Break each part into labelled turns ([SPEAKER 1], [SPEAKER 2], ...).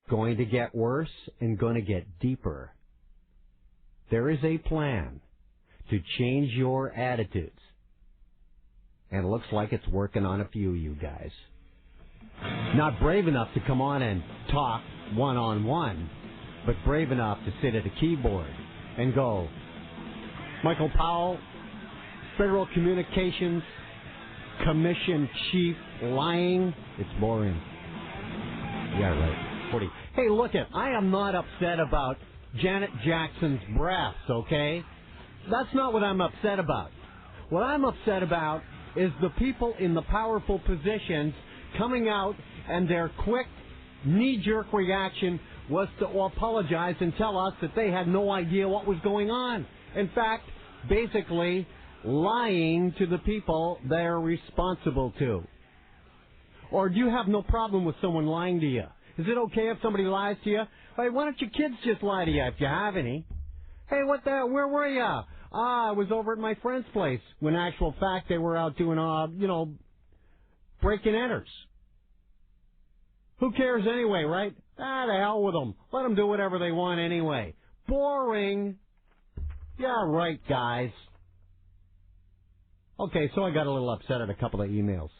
[SPEAKER 1] going to get worse and going to get deeper. There is a plan to change your attitudes. And it looks like it's working on a few of you guys. Not brave enough to come on and talk one-on-one, but brave enough to sit at a keyboard and go, Michael Powell, Federal Communications Commission Chief, lying. It's boring. Yeah, right. 40. Hey, look it. I am not upset about Janet Jackson's breasts, okay? That's not what I'm upset about. What I'm upset about is the people in the powerful positions coming out, and their quick knee-jerk reaction was to apologize and tell us that they had no idea what was going on. In fact, basically lying to the people they're responsible to. Or do you have no problem with someone lying to you? Is it okay if somebody lies to you? Hey, why don't your kids just lie to you if you have any? Hey, what the, where were you? I was over at my friend's place, when in actual fact they were out doing, break and enters. Who cares anyway, right? The hell with them. Let them do whatever they want anyway. Boring. Yeah, right, guys. Okay, so I got a little upset at a couple of emails.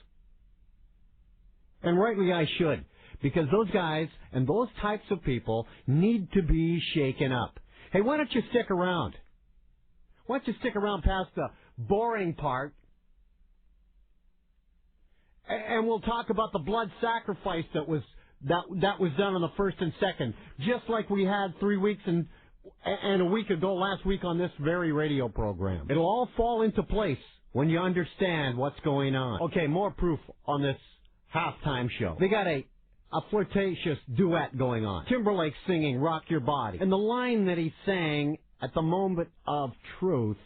[SPEAKER 1] And rightly I should, because those guys and those types of people need to be shaken up. Hey, why don't you stick around? Why don't you stick around past the boring part, and we'll talk about the blood sacrifice that was done on the first and second, just like we had 3 weeks and a week ago last week on this very radio program. It'll all fall into place when you understand what's going on. Okay, more proof on this halftime show. They got a flirtatious duet going on. Timberlake singing Rock Your Body. And the line that he sang at the moment of truth,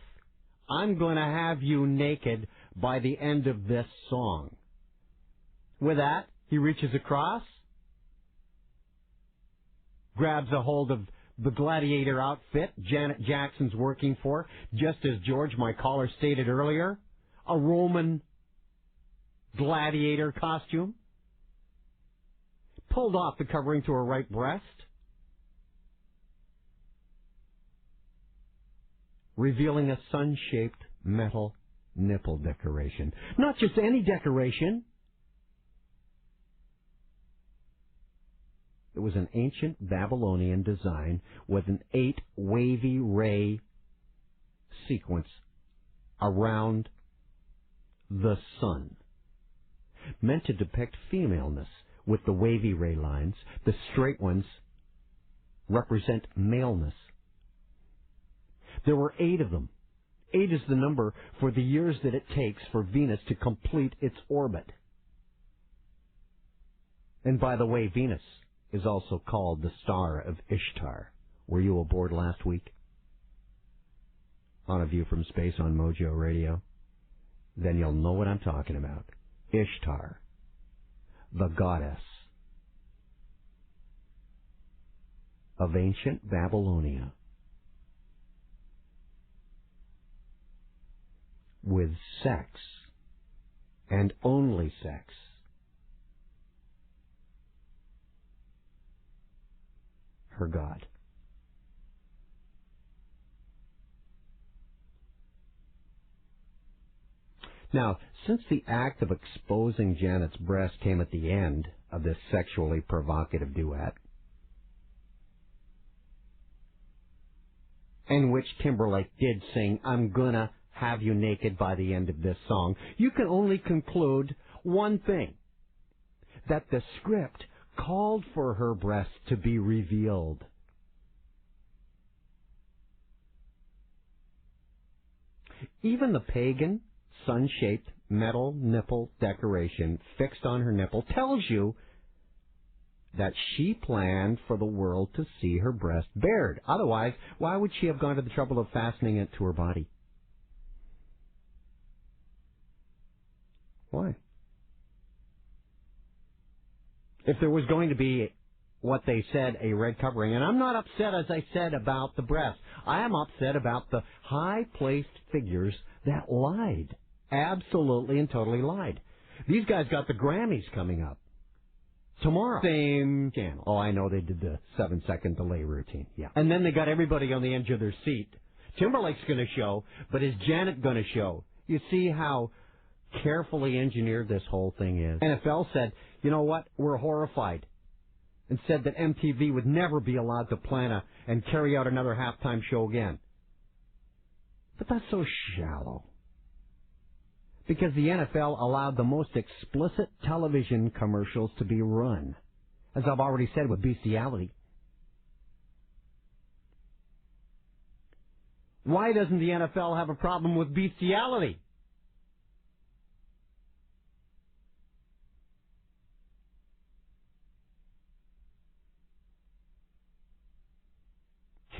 [SPEAKER 1] I'm going to have you naked by the end of this song. With that, he reaches across, grabs a hold of the gladiator outfit Janet Jackson's working for, just as George, my caller, stated earlier, a Roman gladiator costume, pulled off the covering to her right breast, revealing a sun-shaped metal nipple decoration. Not just any decoration. It was an ancient Babylonian design with an 8 wavy ray sequence around the sun, meant to depict femaleness with the wavy ray lines. The straight ones represent maleness. There were 8 of them. 8 is the number for the years that it takes for Venus to complete its orbit. And by the way, Venus is also called the star of Ishtar. Were you aboard last week on A View from Space on Mojo Radio? Then you'll know what I'm talking about. Ishtar, the goddess of ancient Babylonia, with sex, and only sex, her god. Now, since the act of exposing Janet's breast came at the end of this sexually provocative duet, in which Timberlake did sing, I'm gonna have you naked by the end of this song, you can only conclude one thing: that the script called for her breasts to be revealed. Even the pagan, sun-shaped metal nipple decoration fixed on her nipple tells you that she planned for the world to see her breast bared. Otherwise, why would she have gone to the trouble of fastening it to her body? Why? If there was going to be what they said, a red covering, and I'm not upset, as I said, about the breast. I am upset about the high-placed figures that lied. Absolutely and totally lied. These guys got the Grammys coming up. tomorrow. Same channel. Oh, I know they did the 7-second delay routine. Yeah. And then they got everybody on the edge of their seat. Timberlake's going to show, but is Janet going to show? You see how carefully engineered this whole thing is. NFL said, you know what, we're horrified, and said that MTV would never be allowed to plan and carry out another halftime show again. But that's so shallow. Because the NFL allowed the most explicit television commercials to be run, as I've already said, with bestiality. Why doesn't the NFL have a problem with bestiality?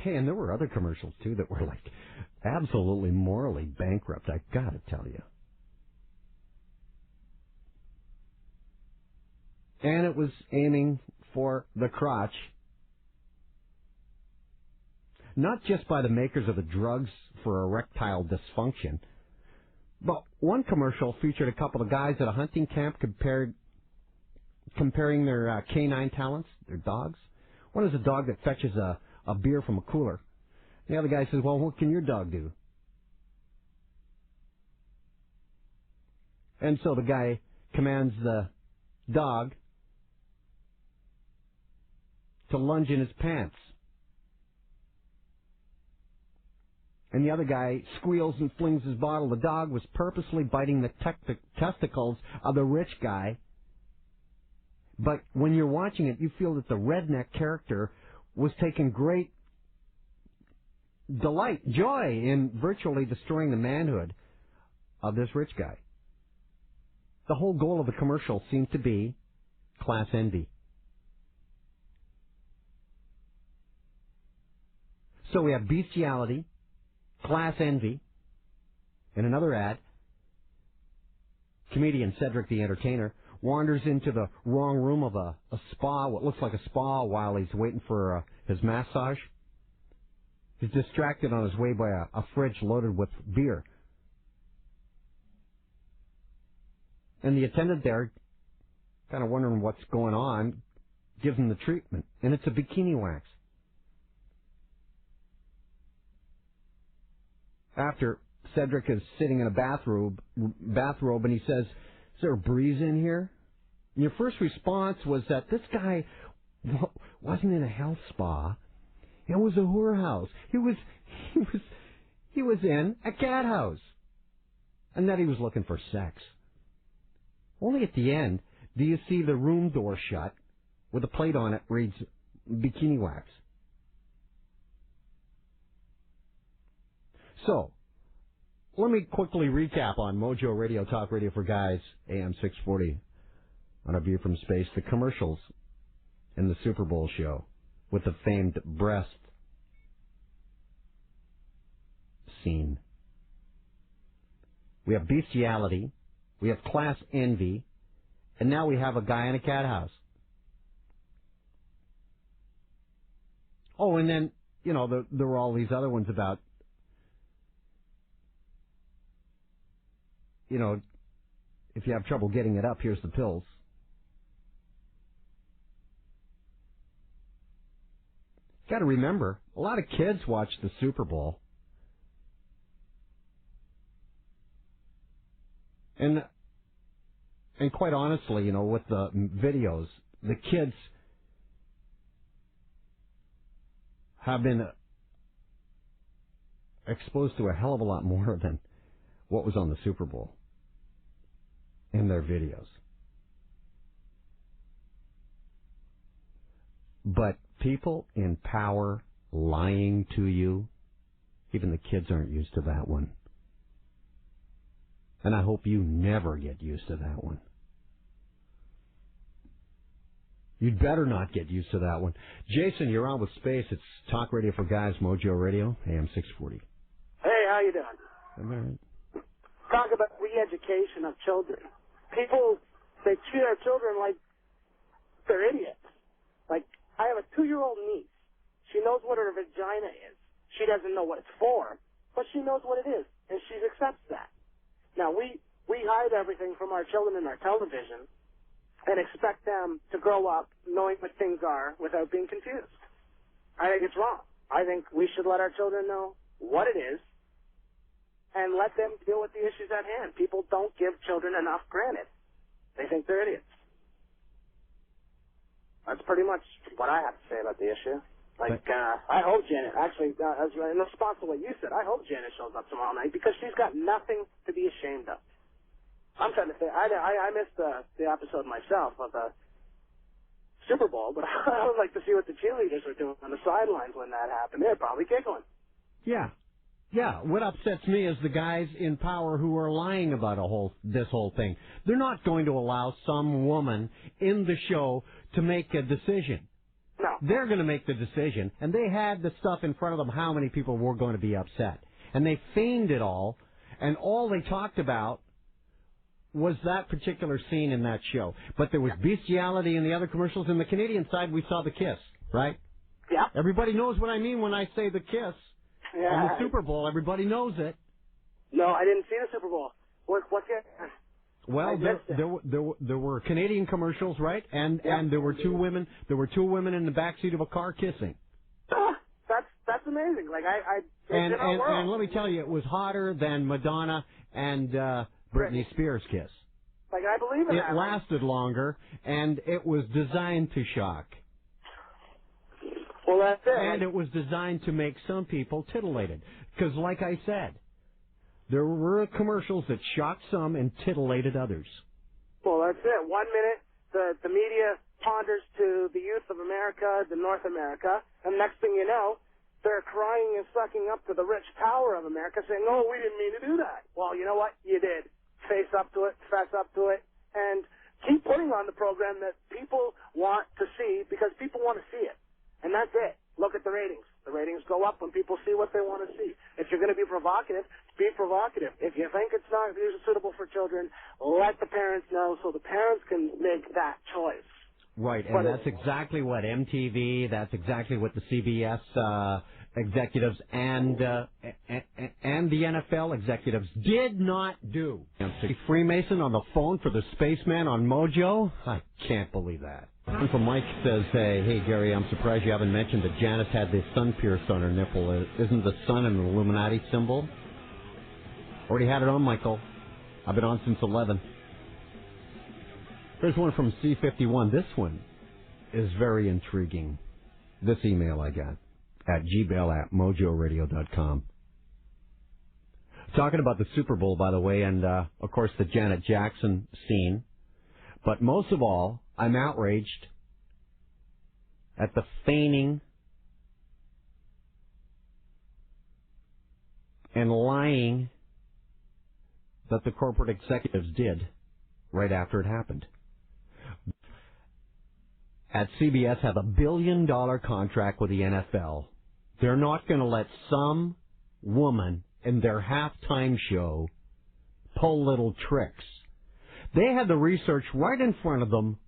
[SPEAKER 1] Hey, and there were other commercials, too, that were, like, absolutely morally bankrupt, I gotta tell you. And it was aiming for the crotch, not just by the makers of the drugs for erectile dysfunction, but one commercial featured a couple of guys at a hunting camp comparing their canine talents, their dogs. One is a dog that fetches a beer from a cooler. The other guy says, well, what can your dog do? And so the guy commands the dog to lunge in his pants. And the other guy squeals and flings his bottle. The dog was purposely biting the testicles of the rich guy. But when you're watching it, you feel that the redneck character was taking great delight, joy in virtually destroying the manhood of this rich guy. The whole goal of the commercial seemed to be class envy. So we have bestiality, class envy. In another ad, comedian Cedric the Entertainer wanders into the wrong room of a spa, what looks like a spa, while he's waiting for his massage. He's distracted on his way by a fridge loaded with beer. And the attendant there, kind of wondering what's going on, gives him the treatment. And it's a bikini wax. After, Cedric is sitting in a bathrobe and he says, is there a breeze in here? And your first response was that this guy wasn't in a health spa. It was a whorehouse. He was in a cat house. And that he was looking for sex. Only at the end do you see the room door shut with a plate on it reads bikini wax. So, let me quickly recap on Mojo Radio, Talk Radio for Guys, AM 640, on A View from Space, the commercials in the Super Bowl show with the famed breast scene. We have bestiality, we have class envy, and now we have a guy in a cat house. Oh, and then, there were all these other ones about, if you have trouble getting it up, here's the pills. Got to remember, a lot of kids watch the Super Bowl. And quite honestly, with the videos, the kids have been exposed to a hell of a lot more than what was on the Super Bowl in their videos. But people in power lying to you, even the kids aren't used to that one. And I hope you never get used to that one. You'd better not get used to that one. Jason, you're on with Space. It's Talk Radio for Guys, Mojo Radio, AM 640.
[SPEAKER 2] Hey, how you doing?
[SPEAKER 1] I'm all right.
[SPEAKER 2] Talk about re-education of children. People, they treat our children like they're idiots. Like, I have a 2-year-old niece. She knows what her vagina is. She doesn't know what it's for, but she knows what it is, and she accepts that. Now, we hide everything from our children in our television, and expect them to grow up knowing what things are without being confused. I think it's wrong. I think we should let our children know what it is and let them deal with the issues at hand. People don't give children enough granted. They think they're idiots. That's pretty much what I have to say about the issue. I hope Janet, actually, in response to what you said, I hope Janet shows up tomorrow night because she's got nothing to be ashamed of. I'm trying to say, I missed the episode myself of the Super Bowl, but I would like to see what the cheerleaders were doing on the sidelines when that happened. They're probably giggling.
[SPEAKER 1] Yeah. Yeah, what upsets me is the guys in power who are lying about this whole thing. They're not going to allow some woman in the show to make a decision.
[SPEAKER 2] No.
[SPEAKER 1] They're going to make the decision, and they had the stuff in front of them how many people were going to be upset. And they feigned it all, and all they talked about was that particular scene in that show. But there was bestiality in the other commercials. In the Canadian side, we saw the kiss, right?
[SPEAKER 2] Yeah.
[SPEAKER 1] Everybody knows what I mean when I say the kiss.
[SPEAKER 2] Yeah.
[SPEAKER 1] On the Super Bowl, everybody knows it.
[SPEAKER 2] No, I didn't see the Super Bowl. What's it?
[SPEAKER 1] Well, there were Canadian commercials, right? And there were two women. There were two women in the backseat of a car kissing.
[SPEAKER 2] That's amazing.
[SPEAKER 1] And let me tell you, it was hotter than Madonna and Britney Spears' kiss.
[SPEAKER 2] I believe in that.
[SPEAKER 1] It lasted longer, and it was designed to shock.
[SPEAKER 2] Well, that's it.
[SPEAKER 1] And it was designed to make some people titillated. Because, like I said, there were commercials that shocked some and titillated others.
[SPEAKER 2] Well, that's it. 1 minute, the media ponders to the youth of America, to North America, and next thing you know, they're crying and sucking up to the rich power of America, saying, "Oh, we didn't mean to do that." Well, you know what? You did. Face up to it, fess up to it, and keep putting on the program that people want to see because people want to see it. And that's it. Look at the ratings. The ratings go up when people see what they want to see. If you're going to be provocative, be provocative. If you think it's not suitable for children, let the parents know so the parents can make that choice.
[SPEAKER 1] Right, and that's exactly what MTV, that's exactly what the CBS executives and the NFL executives did not do. Freemason on the phone for the spaceman on Mojo? I can't believe that. And from Mike says, hey Gary, I'm surprised you haven't mentioned that Janice had the sun pierced on her nipple. Isn't the sun an Illuminati symbol? Already had it on, Michael. I've been on since 11. Here's one from C51. This one is very intriguing. This email I got at gmail@mojoradio.com. Talking about the Super Bowl, by the way, and, of course, the Janet Jackson scene. But most of all, I'm outraged at the feigning and lying that the corporate executives did right after it happened. At CBS have $1 billion contract with the NFL. They're not going to let some woman in their halftime show pull little tricks. They had the research right in front of them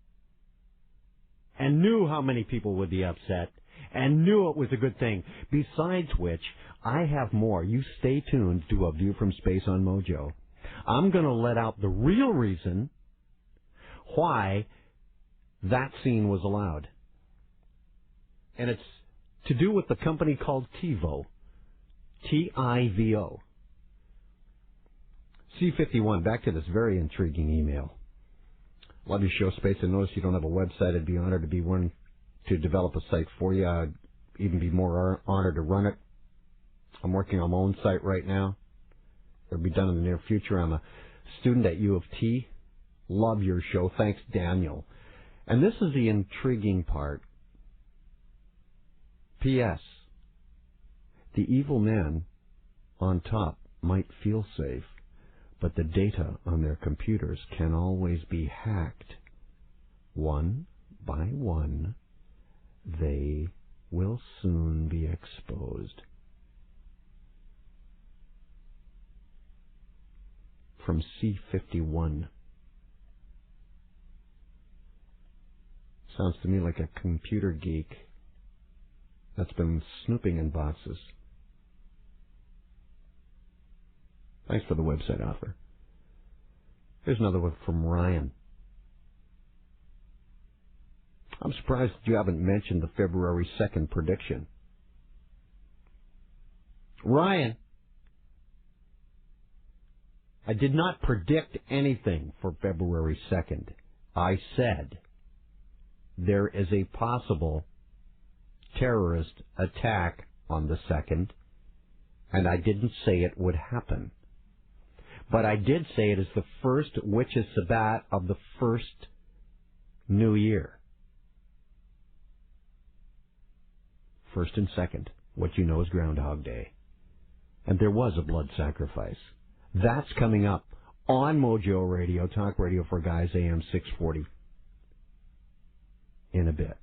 [SPEAKER 1] and knew how many people would be upset and knew it was a good thing. Besides which, I have more. You stay tuned to A View from Space on Mojo. I'm going to let out the real reason why that scene was allowed. And it's to do with the company called TiVo. T-I-V-O. C51, back to this very intriguing email. Love your show, Space. I notice you don't have a website. I'd be honored to be one to develop a site for you. I'd even be more honored to run it. I'm working on my own site right now. It'll be done in the near future. I'm a student at U of T. Love your show. Thanks, Daniel. And this is the intriguing part. P.S. The evil men on top might feel safe, but the data on their computers can always be hacked. One by one, they will soon be exposed. From C51. Sounds to me like a computer geek that's been snooping in boxes. Thanks for the website offer. Here's another one from Ryan. I'm surprised you haven't mentioned the February 2nd prediction. Ryan, I did not predict anything for February 2nd. I said there is a possible terrorist attack on the 2nd, and I didn't say it would happen. But I did say it is the first witches' Sabbat of the first new year. First and second, what you know is Groundhog Day. And there was a blood sacrifice. That's coming up on Mojo Radio, Talk Radio for Guys, AM 640, in a bit.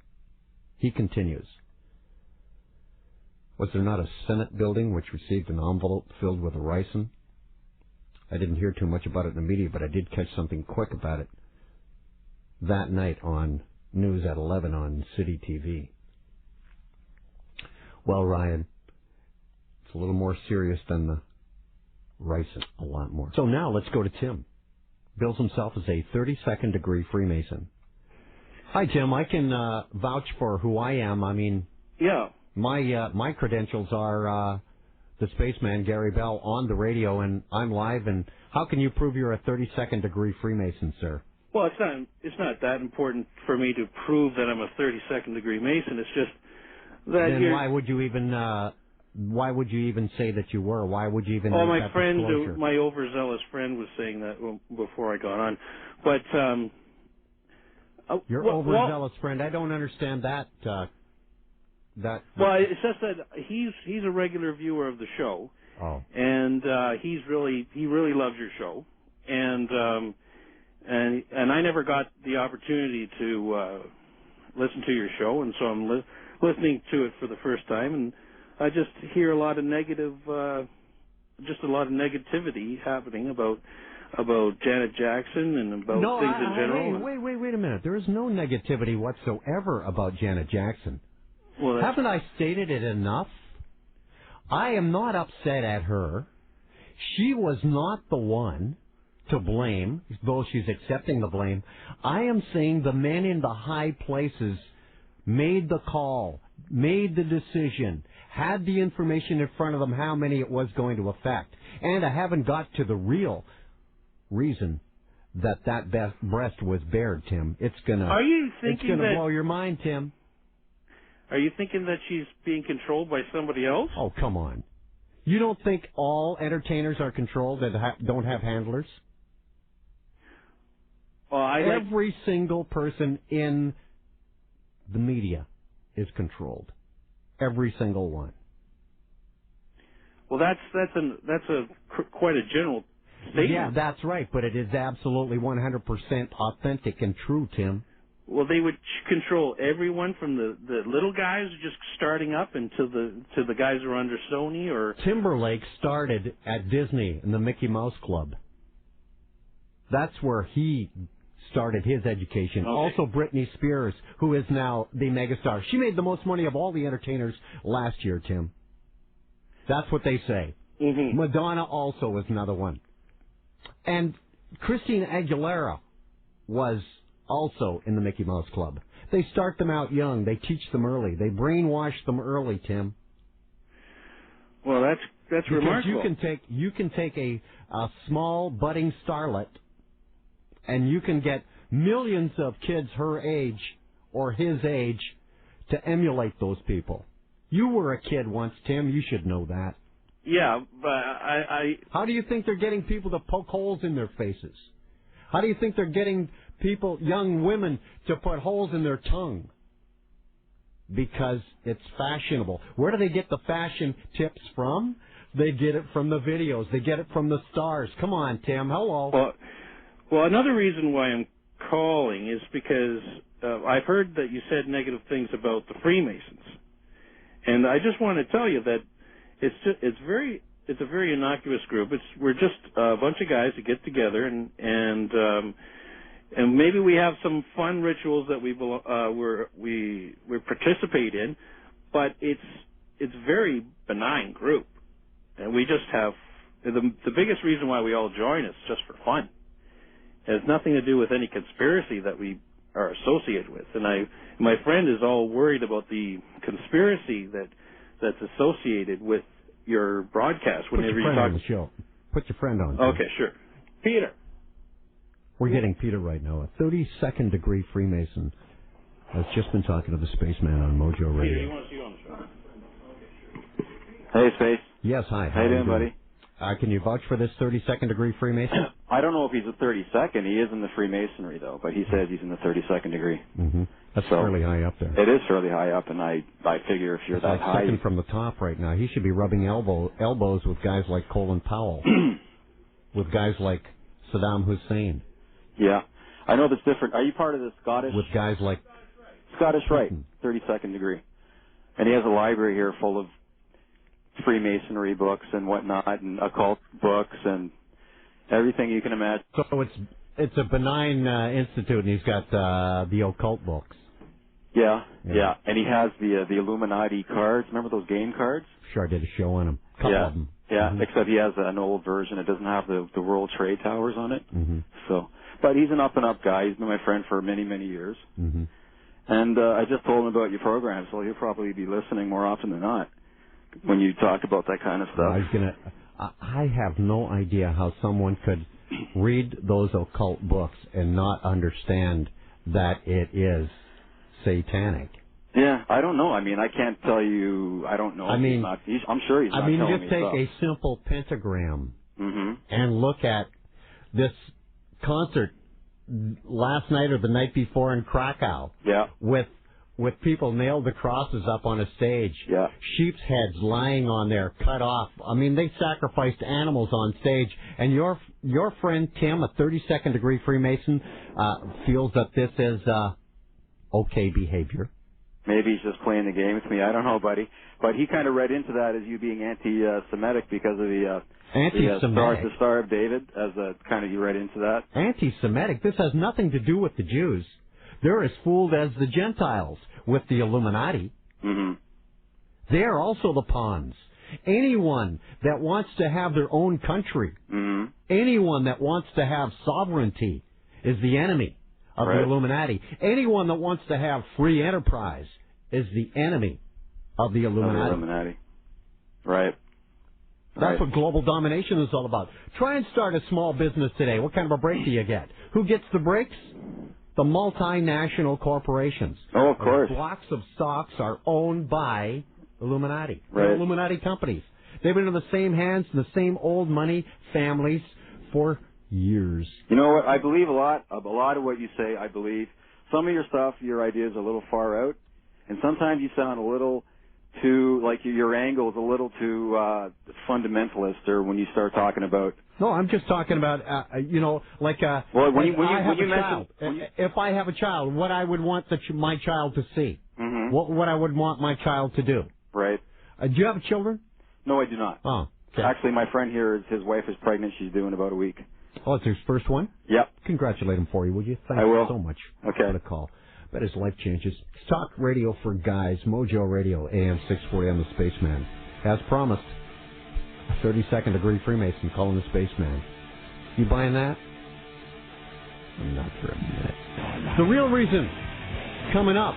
[SPEAKER 1] He continues. Was there not a Senate building which received an envelope filled with ricin? I didn't hear too much about it in the media, but I did catch something quick about it that night on News at 11 on City TV. Well, Ryan, it's a little more serious than the ricin, a lot more. So now let's go to Tim. Bills himself as a 32nd degree Freemason. Hi, Tim. I can vouch for who I am. I mean,
[SPEAKER 3] yeah,
[SPEAKER 1] my credentials are the spaceman Gary Bell on the radio, and I'm live. And how can you prove you're a 32nd degree Freemason, sir?
[SPEAKER 3] Well, it's not that important for me to prove that I'm a 32nd degree Mason. It's just that
[SPEAKER 1] then why would you even say that you were? Why would you even?
[SPEAKER 3] Oh,
[SPEAKER 1] make
[SPEAKER 3] my
[SPEAKER 1] that
[SPEAKER 3] friend,
[SPEAKER 1] disclosure?
[SPEAKER 3] my overzealous friend, was saying that before I got on. But
[SPEAKER 1] your overzealous friend, I don't understand that.
[SPEAKER 3] Well, it's just that he's a regular viewer of the show.
[SPEAKER 1] Oh.
[SPEAKER 3] And he really loves your show, and I never got the opportunity to listen to your show, and so I'm listening to it for the first time, and I just hear a lot of negativity happening about Janet Jackson and about things in general.
[SPEAKER 1] Wait a minute. There is no negativity whatsoever about Janet Jackson.
[SPEAKER 3] Well,
[SPEAKER 1] haven't I stated it enough? I am not upset at her. She was not the one to blame, though she's accepting the blame. I am saying the men in the high places made the call, made the decision, had the information in front of them how many it was going to affect. And I haven't got to the real reason that breast was bared, Tim. It's gonna blow your mind, Tim.
[SPEAKER 3] Are you thinking that she's being controlled by somebody else?
[SPEAKER 1] Oh, come on. You don't think all entertainers are controlled that don't have handlers?
[SPEAKER 3] Well,
[SPEAKER 1] every single person in the media is controlled. Every single one.
[SPEAKER 3] Well, that's quite a general statement.
[SPEAKER 1] Yeah, that's right, but it is absolutely 100% authentic and true, Tim.
[SPEAKER 3] Well, they would control everyone from the little guys just starting up and to the guys who are under Sony or...
[SPEAKER 1] Timberlake started at Disney in the Mickey Mouse Club. That's where he started his education.
[SPEAKER 3] Okay.
[SPEAKER 1] Also Britney Spears, who is now the megastar. She made the most money of all the entertainers last year, Tim. That's what they say.
[SPEAKER 3] Mm-hmm.
[SPEAKER 1] Madonna also is another one. And Christina Aguilera was also in the Mickey Mouse Club. They start them out young. They teach them early. They brainwash them early, Tim.
[SPEAKER 3] Well, that's remarkable.
[SPEAKER 1] You can take a small budding starlet, and you can get millions of kids her age or his age to emulate those people. You were a kid once, Tim. You should know that.
[SPEAKER 3] Yeah, but I...
[SPEAKER 1] How do you think they're getting people to poke holes in their faces? How do you think they're getting people, young women, to put holes in their tongue? Because it's fashionable. Where do they get the fashion tips from? They get it from the videos. They get it from the stars. Come on, Tim. Hello.
[SPEAKER 3] Well, another reason why I'm calling is because I've heard that you said negative things about the Freemasons, and I just want to tell you that it's a very innocuous group. We're just a bunch of guys that get together and maybe we have some fun rituals that we participate in, but it's a very benign group, and we just have the biggest reason why we all join is just for fun. It has nothing to do with any conspiracy that we are associated with. And my friend is all worried about the conspiracy that's associated with your broadcast. Whenever you talk
[SPEAKER 1] on the show. Put your friend on.
[SPEAKER 3] Okay, sure. Peter.
[SPEAKER 1] We're getting Peter right now. A 32nd degree Freemason has just been talking to the Spaceman on Mojo Radio.
[SPEAKER 3] Peter, you want to see you on the show?
[SPEAKER 4] Hey, Space.
[SPEAKER 1] Yes, hi.
[SPEAKER 4] How you doing, buddy?
[SPEAKER 1] Can you vouch for this 32nd degree Freemason?
[SPEAKER 4] I don't know if he's a 32nd. He is in the Freemasonry, though, but he says he's in the 32nd degree.
[SPEAKER 1] Mm-hmm. That's fairly high up there.
[SPEAKER 4] It is fairly high up, and I figure if you're
[SPEAKER 1] it's
[SPEAKER 4] that
[SPEAKER 1] like
[SPEAKER 4] high...
[SPEAKER 1] second from the top right now. He should be rubbing elbows with guys like Colin Powell, with guys like Saddam Hussein.
[SPEAKER 4] Yeah. I know that's different. Are you part of the Scottish...
[SPEAKER 1] With guys like...
[SPEAKER 4] Scottish Rite, 32nd degree. And he has a library here full of Freemasonry books and whatnot, and occult books and everything you can imagine.
[SPEAKER 1] So it's a benign institute, and he's got the occult books.
[SPEAKER 4] Yeah. And he has the Illuminati cards. Remember those game cards?
[SPEAKER 1] Sure, I did a show on them. A couple of them.
[SPEAKER 4] Yeah, except he has an old version. It doesn't have the World Trade Towers on it.
[SPEAKER 1] Mm-hmm.
[SPEAKER 4] So, but he's an up-and-up guy. He's been my friend for many, many years.
[SPEAKER 1] Mm-hmm.
[SPEAKER 4] And I just told him about your program, so he'll probably be listening more often than not when you talk about that kind of stuff.
[SPEAKER 1] I have no idea how someone could read those occult books and not understand that it is satanic.
[SPEAKER 4] Yeah, I don't know. I mean, I can't tell you. I don't know. I'm sure he's not telling me.
[SPEAKER 1] Just take a simple pentagram
[SPEAKER 4] mm-hmm.
[SPEAKER 1] and look at this concert last night or the night before in Krakow.
[SPEAKER 4] Yeah.
[SPEAKER 1] With people nailed to crosses up on a stage.
[SPEAKER 4] Yeah.
[SPEAKER 1] Sheep's heads lying on there, cut off. I mean, they sacrificed animals on stage. And your friend Tim, a 32nd degree Freemason, feels that this is okay behavior.
[SPEAKER 4] Maybe he's just playing the game with me. I don't know, buddy. But he kind of read into that as you being anti-Semitic because of the Star of David, as kind of you read into that.
[SPEAKER 1] Anti-Semitic? This has nothing to do with the Jews. They're as fooled as the Gentiles with the Illuminati.
[SPEAKER 4] Mm-hmm.
[SPEAKER 1] They're also the pawns. Anyone that wants to have their own country,
[SPEAKER 4] mm-hmm.
[SPEAKER 1] anyone that wants to have sovereignty is the enemy of the Illuminati. Anyone that wants to have free enterprise is the enemy of the Illuminati.
[SPEAKER 4] Right.
[SPEAKER 1] That's what global domination is all about. Try and start a small business today. What kind of a break do you get? Who gets the breaks? The multinational corporations.
[SPEAKER 4] Oh, of course.
[SPEAKER 1] Blocks of stocks are owned by Illuminati.
[SPEAKER 4] Right.
[SPEAKER 1] They're Illuminati companies. They've been in the same hands and the same old money families for years.
[SPEAKER 4] You know what? I believe a lot of what you say. I believe some of your stuff, your ideas, are a little far out, and sometimes you sound a little too like your angle is a little too fundamentalist, or when you start talking about.
[SPEAKER 1] No, I'm just talking about if I have a child, what I would want my child to see,
[SPEAKER 4] mm-hmm.
[SPEAKER 1] what I would want my child to do.
[SPEAKER 4] Right.
[SPEAKER 1] Do you have children?
[SPEAKER 4] No, I do not.
[SPEAKER 1] Oh, okay.
[SPEAKER 4] Actually, my friend here, his wife is pregnant. She's due in about a week.
[SPEAKER 1] Oh, it's his first one?
[SPEAKER 4] Yep.
[SPEAKER 1] Congratulate him for you, would you? Thank
[SPEAKER 4] I will.
[SPEAKER 1] You so much for the call. Bet his life changes. It's Talk Radio for Guys, Mojo Radio, AM 640 on the Spaceman. As promised, a 32nd degree Freemason calling the Spaceman. You buying that? Not for a minute. The real reason coming up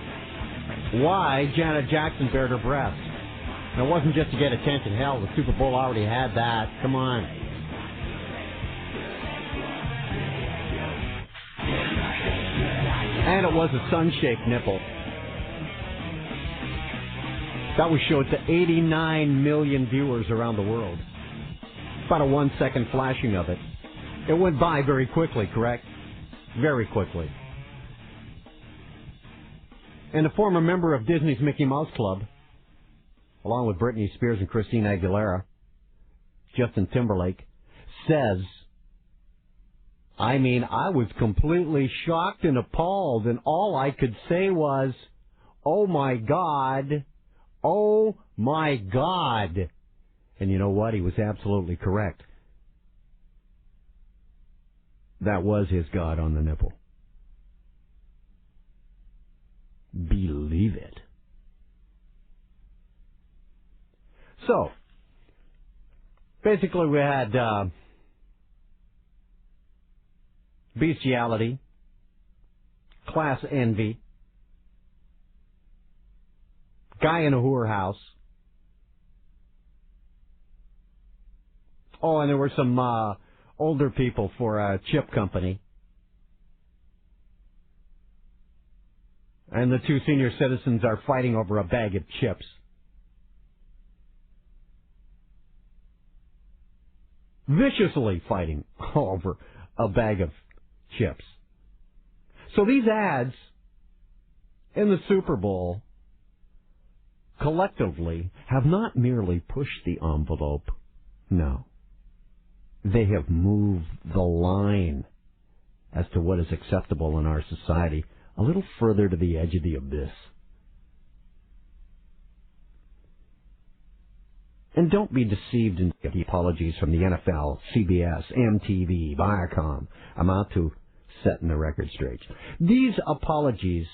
[SPEAKER 1] why Janet Jackson bared her breast. And it wasn't just to get attention. Hell, the Super Bowl already had that. Come on. And it was a sun-shaped nipple. That was showed to 89 million viewers around the world. About a 1-second flashing of it. It went by very quickly, correct? Very quickly. And a former member of Disney's Mickey Mouse Club, along with Britney Spears and Christina Aguilera, Justin Timberlake, says, I was completely shocked and appalled, and all I could say was, oh my God, oh my God. And you know what? He was absolutely correct. That was his God on the nipple. Believe it. So, basically we had class envy. Guy in a whorehouse. Oh, and there were some older people for a chip company. And the two senior citizens are fighting over a bag of chips. Viciously fighting over a bag of chips. So these ads in the Super Bowl collectively have not merely pushed the envelope. No. They have moved the line as to what is acceptable in our society a little further to the edge of the abyss. And don't be deceived in the apologies from the NFL, CBS, MTV, Viacom amount to setting the record straight. These apologies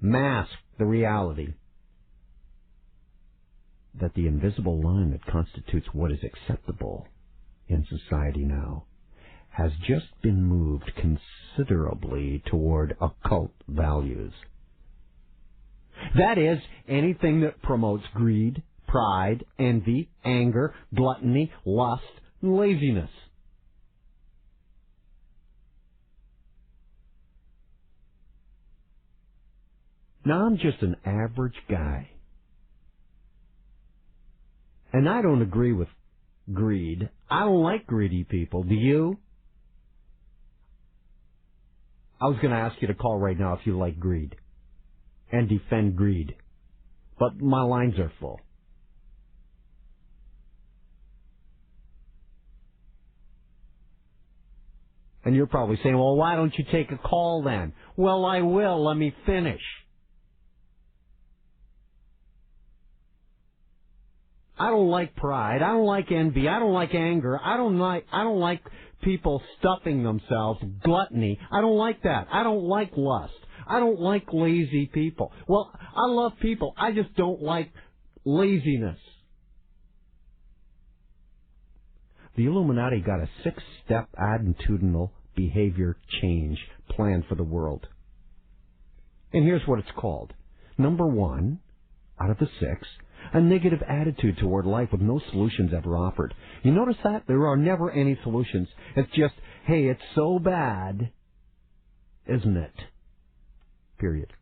[SPEAKER 1] mask the reality that the invisible line that constitutes what is acceptable in society now has just been moved considerably toward occult values. That is, anything that promotes greed, pride, envy, anger, gluttony, lust, and laziness. Now, I'm just an average guy. And I don't agree with greed. I don't like greedy people. Do you? I was going to ask you to call right now if you like greed and defend greed. But my lines are full. And you're probably saying, well, why don't you take a call then? Well, I will. Let me finish. I don't like pride. I don't like envy. I don't like anger. I don't like people stuffing themselves. Gluttony. I don't like that. I don't like lust. I don't like lazy people. Well, I love people. I just don't like laziness. The Illuminati got a 6-step attitudinal behavior change plan for the world. And here's what it's called. Number 1, out of the 6, a negative attitude toward life with no solutions ever offered. You notice that? There are never any solutions. It's just, hey, it's so bad, isn't it? Period.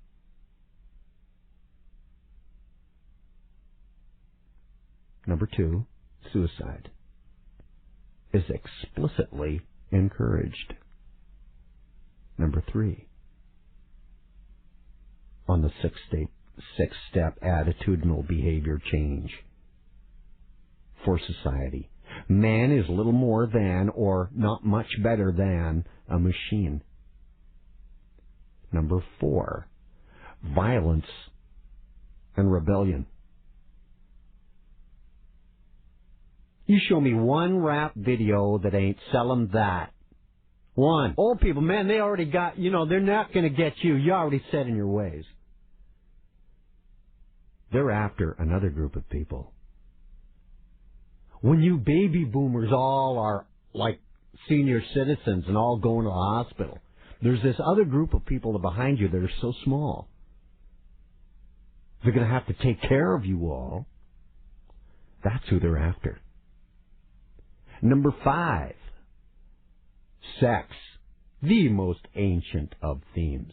[SPEAKER 1] Number 2, suicide is explicitly encouraged. Number 3, on the 6-step attitudinal behavior change for society. Man is little more than, or not much better than, a machine. Number 4, violence and rebellion. You show me one rap video that ain't selling that. One. Old people, man, they already got, they're not going to get you. You're already set in your ways. They're after another group of people. When you baby boomers all are like senior citizens and all going to the hospital, there's this other group of people behind you that are so small. They're going to have to take care of you all. That's who they're after. Number 5, sex, the most ancient of themes.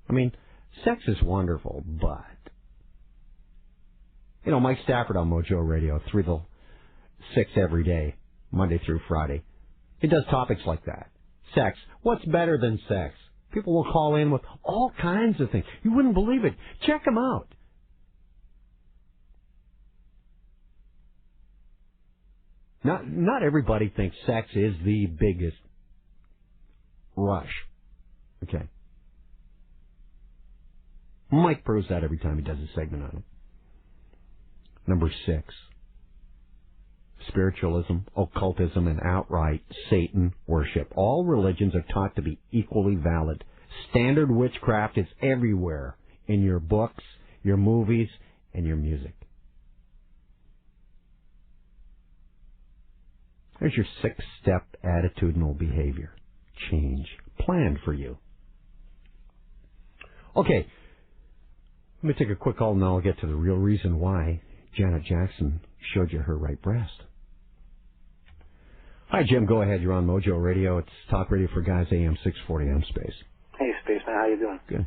[SPEAKER 1] I mean, sex is wonderful, but, Mike Stafford on Mojo Radio, 3 to 6 every day, Monday through Friday. He does topics like that. Sex. What's better than sex? People will call in with all kinds of things. You wouldn't believe it. Check them out. Not everybody thinks sex is the biggest rush. Okay. Mike proves that every time he does a segment on it. Number 6, spiritualism, occultism, and outright Satan worship. All religions are taught to be equally valid. Standard witchcraft is everywhere in your books, your movies, and your music. There's your 6-step attitudinal behavior change planned for you. Okay, let me take a quick call and then I'll get to the real reason why Janet Jackson showed you her right breast. Hi, Jim. Go ahead. You're on Mojo Radio. It's Talk Radio for Guys, AM 640. I'm Space.
[SPEAKER 5] Hey, Spaceman. How you doing?
[SPEAKER 1] Good.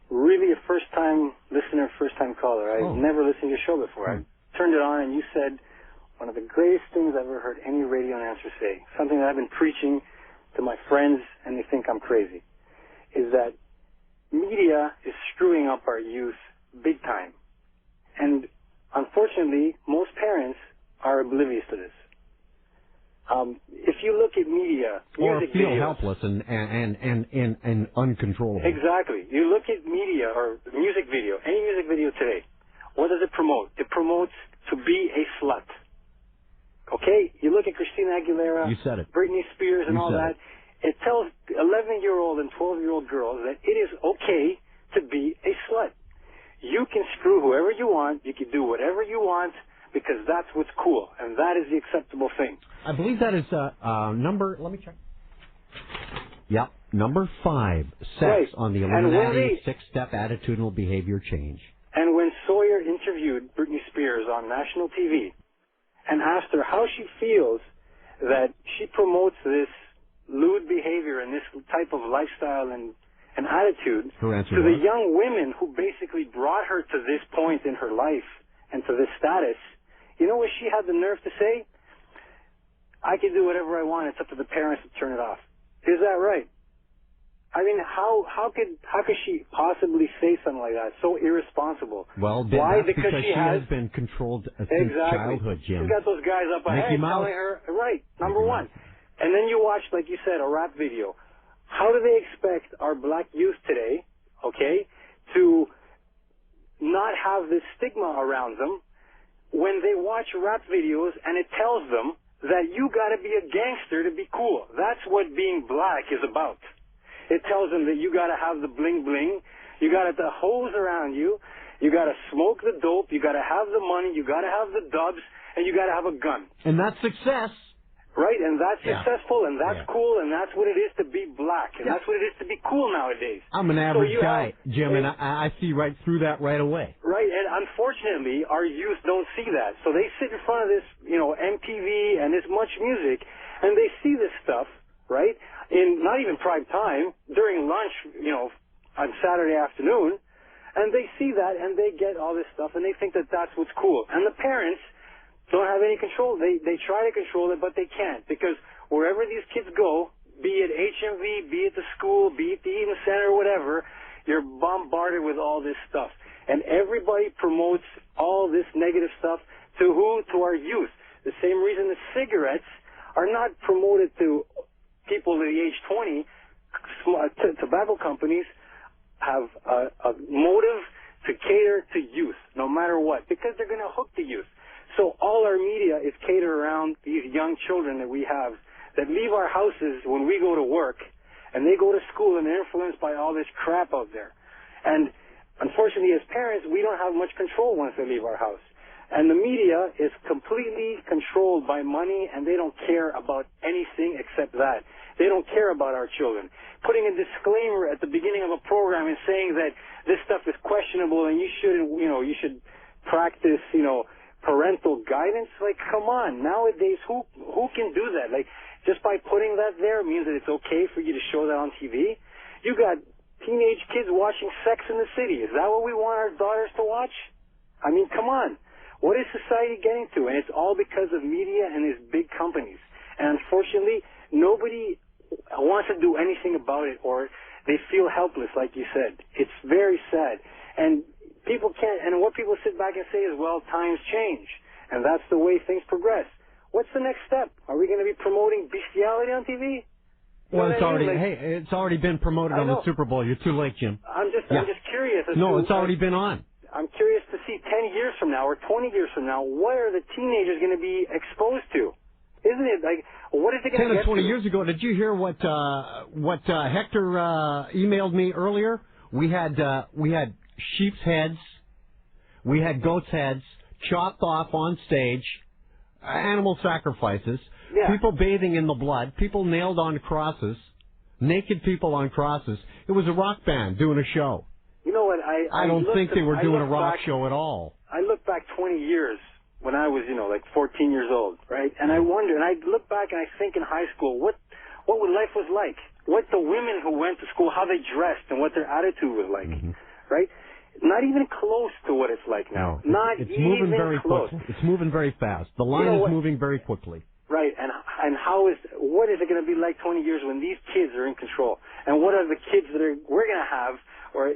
[SPEAKER 5] Really a first-time listener, first-time caller. I've never listened to your show before. I turned it on and you said one of the greatest things I've ever heard any radio announcer say, something that I've been preaching to my friends and they think I'm crazy, is that media is screwing up our youth big time. And unfortunately, most parents are oblivious to this. If you look at media, music
[SPEAKER 1] or feel
[SPEAKER 5] videos,
[SPEAKER 1] helpless and uncontrollable.
[SPEAKER 5] Exactly. You look at media or music video, any music video today, what does it promote? It promotes to be a slut. Okay? You look at Christina Aguilera,
[SPEAKER 1] you said it.
[SPEAKER 5] Britney Spears and
[SPEAKER 1] you
[SPEAKER 5] all that. It tells 11-year-old and 12-year-old girls that it is okay to be a slut. You can screw whoever you want. You can do whatever you want because that's what's cool, and that is the acceptable thing.
[SPEAKER 1] I believe that is number, let me check. Yep, number 5, sex
[SPEAKER 5] right.
[SPEAKER 1] on the Illuminati 6-step attitudinal behavior change.
[SPEAKER 5] And when Sawyer interviewed Britney Spears on national TV and asked her how she feels that she promotes this lewd behavior and this type of lifestyle and attitude to the young women who basically brought her to this point in her life and to this status, you know what she had the nerve to say? I can do whatever I want. It's up to the parents to turn it off. Is that right? I mean, how could she possibly say something like that? So irresponsible.
[SPEAKER 1] Well,
[SPEAKER 5] why?
[SPEAKER 1] That's because she
[SPEAKER 5] has
[SPEAKER 1] been controlled since
[SPEAKER 5] exactly.
[SPEAKER 1] childhood, Jim.
[SPEAKER 5] She's got those guys up ahead telling her, right, number one. And then you watch, like you said, a rap video. How do they expect our black youth today, okay, to not have this stigma around them when they watch rap videos and it tells them that you got to be a gangster to be cool? That's what being black is about. It tells them that you got to have the bling bling, you got the hose around you, you got to smoke the dope, you got to have the money, you got to have the dubs, and you got to have a gun.
[SPEAKER 1] And that's success.
[SPEAKER 5] Right, and that's successful, and that's cool, and that's what it is to be black, and that's what it is to be cool nowadays.
[SPEAKER 1] I'm an average guy, Jim, and I see right through that right away.
[SPEAKER 5] Right, and unfortunately, our youth don't see that. So they sit in front of this, MTV and this much music, and they see this stuff, right, in not even prime time, during lunch, on Saturday afternoon, and they see that, and they get all this stuff, and they think that that's what's cool. And the parents don't have any control. They try to control it, but they can't, because wherever these kids go, be it HMV, be it the school, be it the Eden Center, or whatever, you're bombarded with all this stuff. And everybody promotes all this negative stuff to who? To our youth. The same reason the cigarettes are not promoted to people at the age 20. Tobacco companies have a motive to cater to youth, no matter what, because they're going to hook the youth. So all our media is catered around these young children that we have that leave our houses when we go to work, and they go to school and they're influenced by all this crap out there. And unfortunately, as parents, we don't have much control once they leave our house. And the media is completely controlled by money, and they don't care about anything except that. They don't care about our children. Putting a disclaimer at the beginning of a program and saying that this stuff is questionable and you should practice, parental guidance. Like, come on. Nowadays, who can do that? Like, just by putting that there means that it's okay for you to show that on TV? You got teenage kids watching Sex in the City. Is that what we want our daughters to watch? I mean, come on. What is society getting to? And it's all because of media and these big companies. And unfortunately, nobody wants to do anything about it, or they feel helpless, like you said. It's very sad. And people can't, and what people sit back and say is, well, times change, and that's the way things progress. What's the next step? Are we going to be promoting bestiality on TV?
[SPEAKER 1] Well, it's already been promoted on the Super Bowl. You're too late, Jim.
[SPEAKER 5] I'm just curious.
[SPEAKER 1] It's already been on.
[SPEAKER 5] I'm curious to see 10 years from now or 20 years from now, what are the teenagers going to be exposed to? Isn't it like, what is it going to
[SPEAKER 1] 10 or 20 years ago, did you hear what Hector emailed me earlier? We had sheep's heads, we had goat's heads chopped off on stage, animal sacrifices, people bathing in the blood, people nailed on crosses, naked people on crosses. It was a rock band doing a show.
[SPEAKER 5] You know what?
[SPEAKER 1] I don't think they were doing a rock show at all.
[SPEAKER 5] I look back 20 years when I was, like 14 years old, right? And I wonder, and I look back and I think in high school, what life was like, what the women who went to school, how they dressed, and what their attitude was like, right? Not even close to what it's like now.
[SPEAKER 1] No,
[SPEAKER 5] Not
[SPEAKER 1] it's
[SPEAKER 5] even
[SPEAKER 1] moving very
[SPEAKER 5] close.
[SPEAKER 1] quickly. It's moving very fast. The line is moving very quickly.
[SPEAKER 5] Right, and what is it going to be like 20 years when these kids are in control? And what are the kids that we're going to have, or,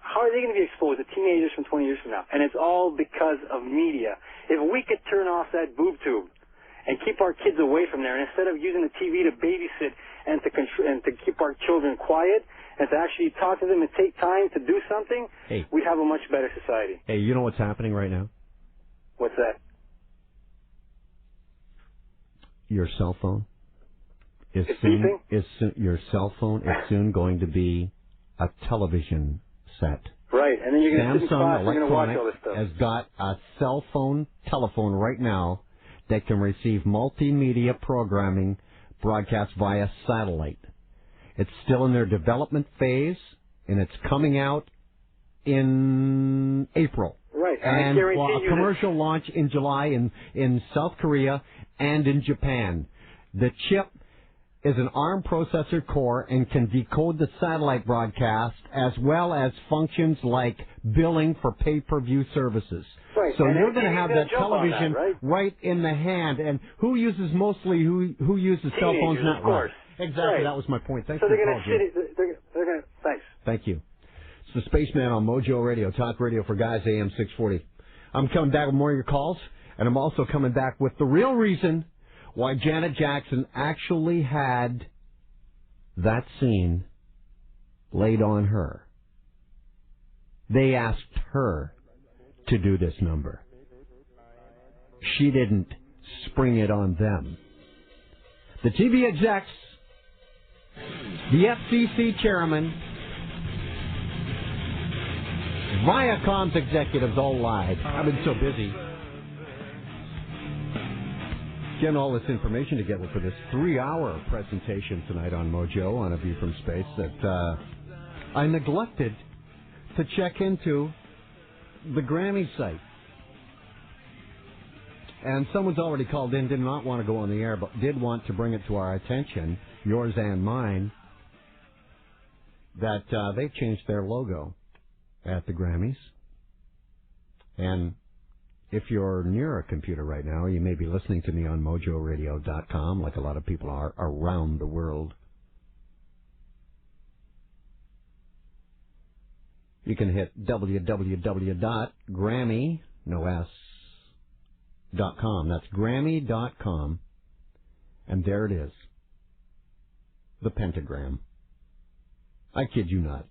[SPEAKER 5] how are they going to be exposed to teenagers from 20 years from now? And it's all because of media. If we could turn off that boob tube and keep our kids away from there, and instead of using the TV to babysit and to keep our children quiet and to actually talk to them and take time to do something, we'd have a much better society.
[SPEAKER 1] Hey, you know what's happening right now?
[SPEAKER 5] What's that?
[SPEAKER 1] Your cell phone is your cell phone is soon going to be a television set.
[SPEAKER 5] Right, and then you're going to sit in class and you're going to watch all this stuff.
[SPEAKER 1] Has got a cell phone telephone right now that can receive multimedia programming broadcast via satellite. It's still in their development phase, and it's coming out in April.
[SPEAKER 5] Right,
[SPEAKER 1] and a commercial launch in July in South Korea and in Japan. The chip is an ARM processor core and can decode the satellite broadcast as well as functions like billing for pay-per-view services.
[SPEAKER 5] Right.
[SPEAKER 1] So
[SPEAKER 5] and
[SPEAKER 1] you're going to have that television
[SPEAKER 5] right
[SPEAKER 1] in the hand. And who uses cell phones now?
[SPEAKER 5] Of course.
[SPEAKER 1] Exactly.
[SPEAKER 5] Right.
[SPEAKER 1] That was my point. Thanks
[SPEAKER 5] so
[SPEAKER 1] for
[SPEAKER 5] they're
[SPEAKER 1] the call,
[SPEAKER 5] Jim. They're going to. Thanks.
[SPEAKER 1] Thank you. It's the Spaceman on Mojo Radio, Talk Radio for Guys, AM 640. I'm coming back with more of your calls, and I'm also coming back with the real reason why Janet Jackson actually had that scene laid on her. They asked her to do this number. She didn't spring it on them. The TV execs, the FCC chairman, Viacom's executives all lied. I've been so busy getting all this information together for this 3-hour presentation tonight on Mojo on A View from Space that I neglected to check into the Grammy site. And someone's already called in, did not want to go on the air, but did want to bring it to our attention, yours and mine, that they've changed their logo at the Grammys. And if you're near a computer right now, you may be listening to me on mojoradio.com, like a lot of people are around the world. You can hit www.grammy.com. That's Grammy.com. And there it is. The pentagram. I kid you not.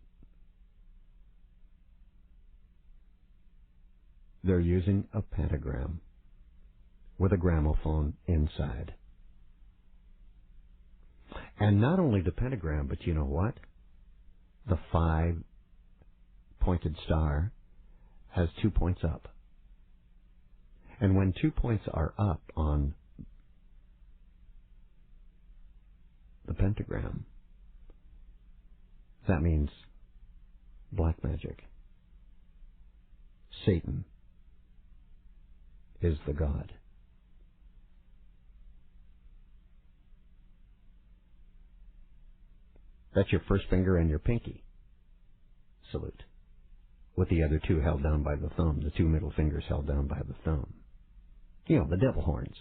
[SPEAKER 1] They're using a pentagram with a gramophone inside. And not only the pentagram, but you know what? The 5-pointed star has 2 points up. And when 2 points are up on the pentagram, that means black magic. Satan is the god. That's your first finger and your pinky. Salute. With the other two held down by the thumb, the two middle fingers held down by the thumb. You know, the devil horns.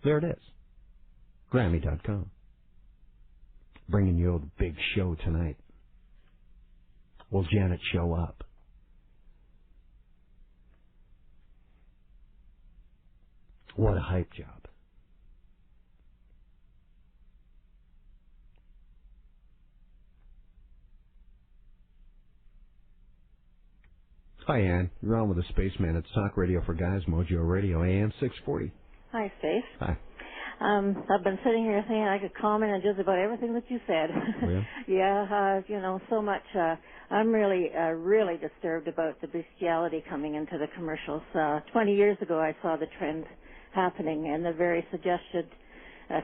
[SPEAKER 1] There it is. Grammy.com. Bringing you the big show tonight. Will Janet show up? What a hype job. Hi, Ann. You're on with the Spaceman. It's Talk Radio for Guys, Mojo Radio, AM 640.
[SPEAKER 6] Hi, Space.
[SPEAKER 1] Hi.
[SPEAKER 6] I've been sitting here thinking I could comment on just about everything that you said.
[SPEAKER 1] Oh, yeah?
[SPEAKER 6] Yeah, so much. I'm really disturbed about the bestiality coming into the commercials. 20 years ago, I saw the trend happening, and the very suggested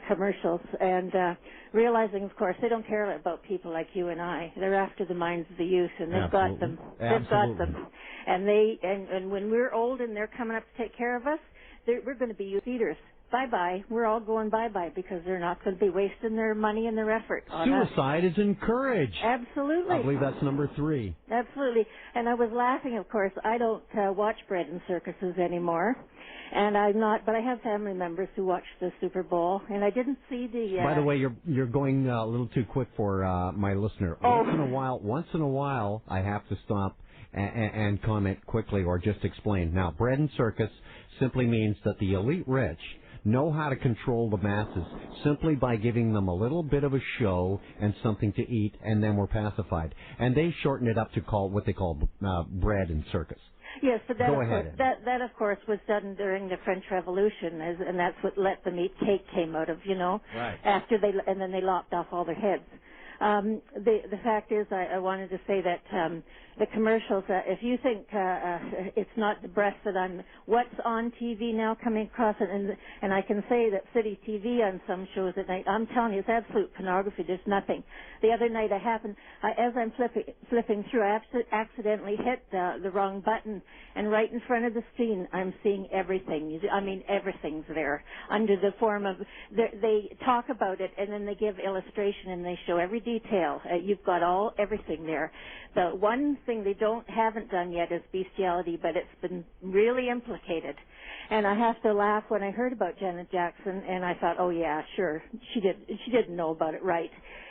[SPEAKER 6] commercials, and realizing, of course, they don't care about people like you and I. They're after the minds of the youth, and they've got them. They've got them. And and when we're old and they're coming up to take care of us, we're going to be youth eaters. Bye-bye. We're all going bye-bye because they're not going to be wasting their money and their effort on
[SPEAKER 1] Suicide is encouraged.
[SPEAKER 6] Absolutely.
[SPEAKER 1] I believe that's number 3.
[SPEAKER 6] Absolutely. And I was laughing, of course. I don't watch bread and circuses anymore. And I'm not, but I have family members who watch the Super Bowl, and I didn't see the...
[SPEAKER 1] By the way, you're going a little too quick for my listener. Once in a while, I have to stop and comment quickly or just explain. Now, bread and circus simply means that the elite rich know how to control the masses simply by giving them a little bit of a show and something to eat, and then we're pacified. And they shorten it up to call what they call bread and circus.
[SPEAKER 6] Yes, but that of course was done during the French Revolution, and that's what Let Them Eat Cake came out of,
[SPEAKER 1] Right.
[SPEAKER 6] And then they lopped off all their heads. The fact is, I wanted to say that the commercials, if you think it's not the breast that what's on TV now coming across it, and I can say that City TV on some shows at night, I'm telling you, it's absolute pornography. There's nothing. The other night as I'm flipping through, I accidentally hit the wrong button, and right in front of the screen, I'm seeing everything. I mean, everything's there under the form of, they talk about it, and then they give illustration, and they show every detail. You've got everything there. The one thing they haven't done yet is bestiality, but it's been really implicated. And I have to laugh when I heard about Janet Jackson, and I thought, oh yeah, sure, she didn't know about it, right?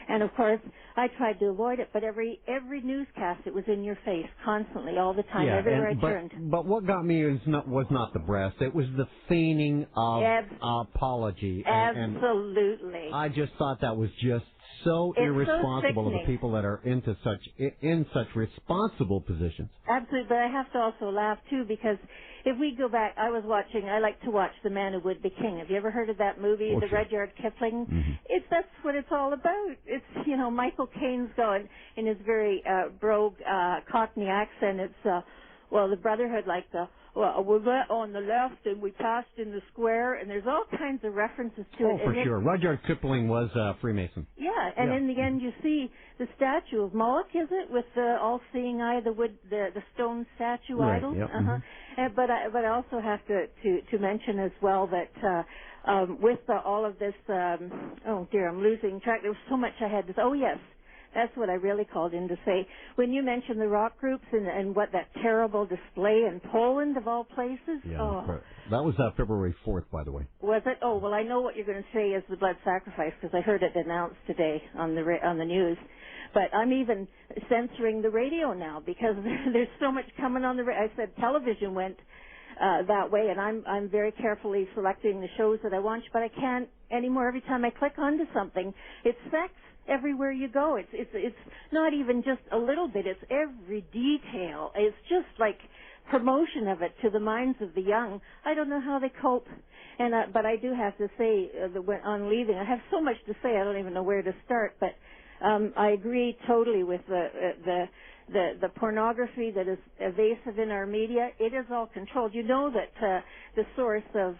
[SPEAKER 6] And of course, I tried to avoid it, but every newscast, it was in your face constantly, all the time, everywhere I turned.
[SPEAKER 1] But what got me was not the breast; it was the feigning of apology.
[SPEAKER 6] Absolutely.
[SPEAKER 1] And I just thought that was just so irresponsible of the people that are in such responsible positions.
[SPEAKER 6] Absolutely, but I have to also laugh too, because if we go back, I like to watch The Man Who Would Be King. Have you ever heard of that movie,
[SPEAKER 1] Oh,
[SPEAKER 6] The
[SPEAKER 1] sure.
[SPEAKER 6] Rudyard Kipling?
[SPEAKER 1] Mm-hmm.
[SPEAKER 6] That's what it's all about. It's, Michael Caine's going in his very brogue Cockney accent. It's, the Brotherhood, like we went on the left and we passed in the square, and there's all kinds of references to it.
[SPEAKER 1] Oh, for sure. Rudyard Kipling was Freemason.
[SPEAKER 6] Yeah, and in the end you see the statue of Moloch, is it, with the all-seeing eye, the stone statue idol?
[SPEAKER 1] Yep.
[SPEAKER 6] Mm-hmm. But I also have to mention as well that with all of this, oh dear, I'm losing track. There was so much I had to say. Oh yes, that's what I really called in to say. When you mentioned the rock groups and what that terrible display in Poland of all places.
[SPEAKER 1] Yeah, that was February 4th, by the way.
[SPEAKER 6] Was it? Oh, well, I know what you're going to say is the blood sacrifice, because I heard it announced today on the news. But I'm even censoring the radio now because there's so much coming on the radio. I said television went that way, and I'm very carefully selecting the shows that I watch, but I can't anymore. Every time I click onto something, it's sex everywhere you go. It's not even just a little bit. It's every detail. It's just like promotion of it to the minds of the young. I don't know how they cope. And but I do have to say that on leaving, I have so much to say. I don't even know where to start. But I agree totally with the pornography that is evasive in our media. It is all controlled. You know that the source of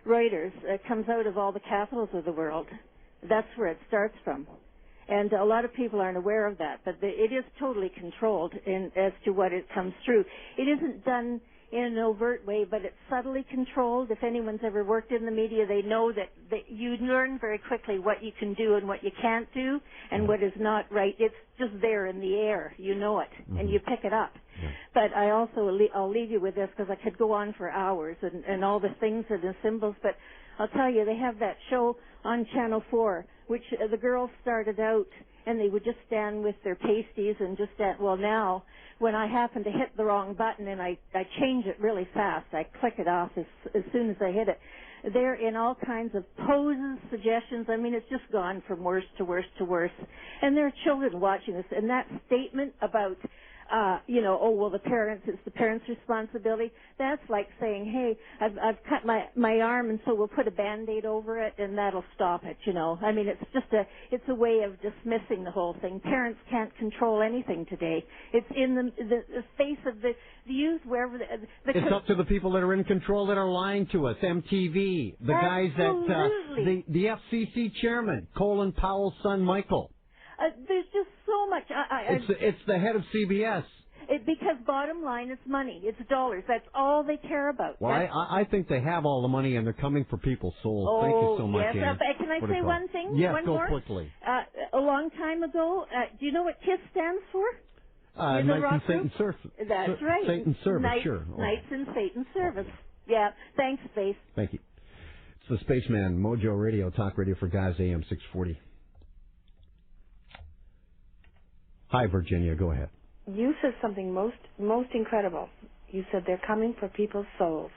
[SPEAKER 6] Reuters comes out of all the capitals of the world. That's where it starts from. And a lot of people aren't aware of that, but it is totally controlled as to what it comes through. It isn't done in an overt way, but it's subtly controlled. If anyone's ever worked in the media, they know that you learn very quickly what you can do and what you can't do and what is not right. It's just there in the air. You know it, and you pick it up. Yeah. But I'll leave you with this, because I could go on for hours and all the things and the symbols, but I'll tell you, they have that show on Channel 4, which the girls started out, and they would just stand with their pasties and just stand. Well, now, when I happen to hit the wrong button and I change it really fast, I click it off as soon as I hit it. They're in all kinds of poses, suggestions. I mean, it's just gone from worse to worse to worse. And there are children watching this. And that statement about the parents, it's the parents' responsibility. That's like saying, hey, I've cut my arm, and so we'll put a Band-Aid over it, and that'll stop it, I mean, it's a way of dismissing the whole thing. Parents can't control anything today. It's in the face of the youth, wherever
[SPEAKER 1] it's up to the people that are in control that are lying to us. MTV, the guys that, the FCC chairman, Colin Powell's son, Michael.
[SPEAKER 6] There's just so much.
[SPEAKER 1] It's the head of CBS.
[SPEAKER 6] Because bottom line is money. It's dollars. That's all they care about.
[SPEAKER 1] Well, I think they have all the money, and they're coming for people's souls.
[SPEAKER 6] Oh,
[SPEAKER 1] thank you so much,
[SPEAKER 6] yes.
[SPEAKER 1] Ann.
[SPEAKER 6] Can I say one thing?
[SPEAKER 1] Yes,
[SPEAKER 6] one
[SPEAKER 1] go
[SPEAKER 6] more?
[SPEAKER 1] quickly.
[SPEAKER 6] A long time ago, do you know what KISS stands for?
[SPEAKER 1] Knights in Satan's Service.
[SPEAKER 6] That's right.
[SPEAKER 1] Satan's Service, sure.
[SPEAKER 6] Knights in Satan's Service. Yeah. Thanks, Space.
[SPEAKER 1] Thank you. It's the Spaceman, Mojo Radio, Talk Radio for Guys, AM 640. Hi, Virginia. Go ahead.
[SPEAKER 7] You said something most incredible. You said they're coming for people's souls.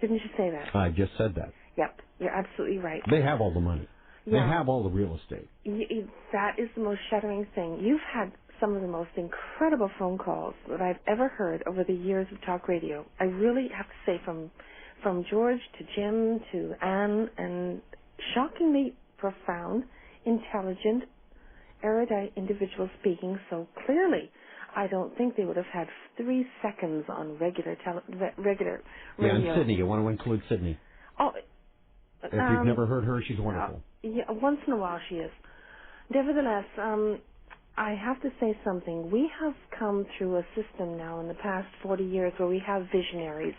[SPEAKER 7] Didn't you say that?
[SPEAKER 1] I just said that.
[SPEAKER 7] Yep, you're absolutely right.
[SPEAKER 1] They have all the money.
[SPEAKER 7] Yeah.
[SPEAKER 1] They have all the real estate.
[SPEAKER 7] That is the most shuddering thing. You've had some of the most incredible phone calls that I've ever heard over the years of talk radio. I really have to say, from George to Jim to Anne, and shockingly profound, intelligent, erudite individuals speaking so clearly. I don't think they would have had 3 seconds on regular radio.
[SPEAKER 1] Yeah, and Sydney. You want to include Sydney.
[SPEAKER 7] Oh,
[SPEAKER 1] if you've never heard her, she's wonderful.
[SPEAKER 7] Yeah, once in a while she is. Nevertheless, I have to say something. We have come through a system now in the past 40 years where we have visionaries.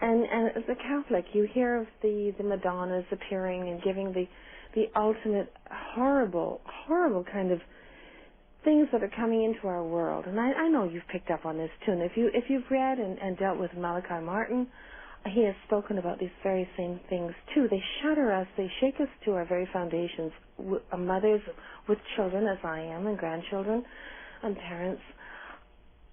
[SPEAKER 7] And as a Catholic, you hear of the Madonnas appearing and giving the ultimate horrible kind of things that are coming into our world. And I know you've picked up on this too. And if you've read and dealt with Malachi Martin, he has spoken about these very same things too. They shatter us. They shake us to our very foundations. Mothers with children, as I am, and grandchildren, and parents.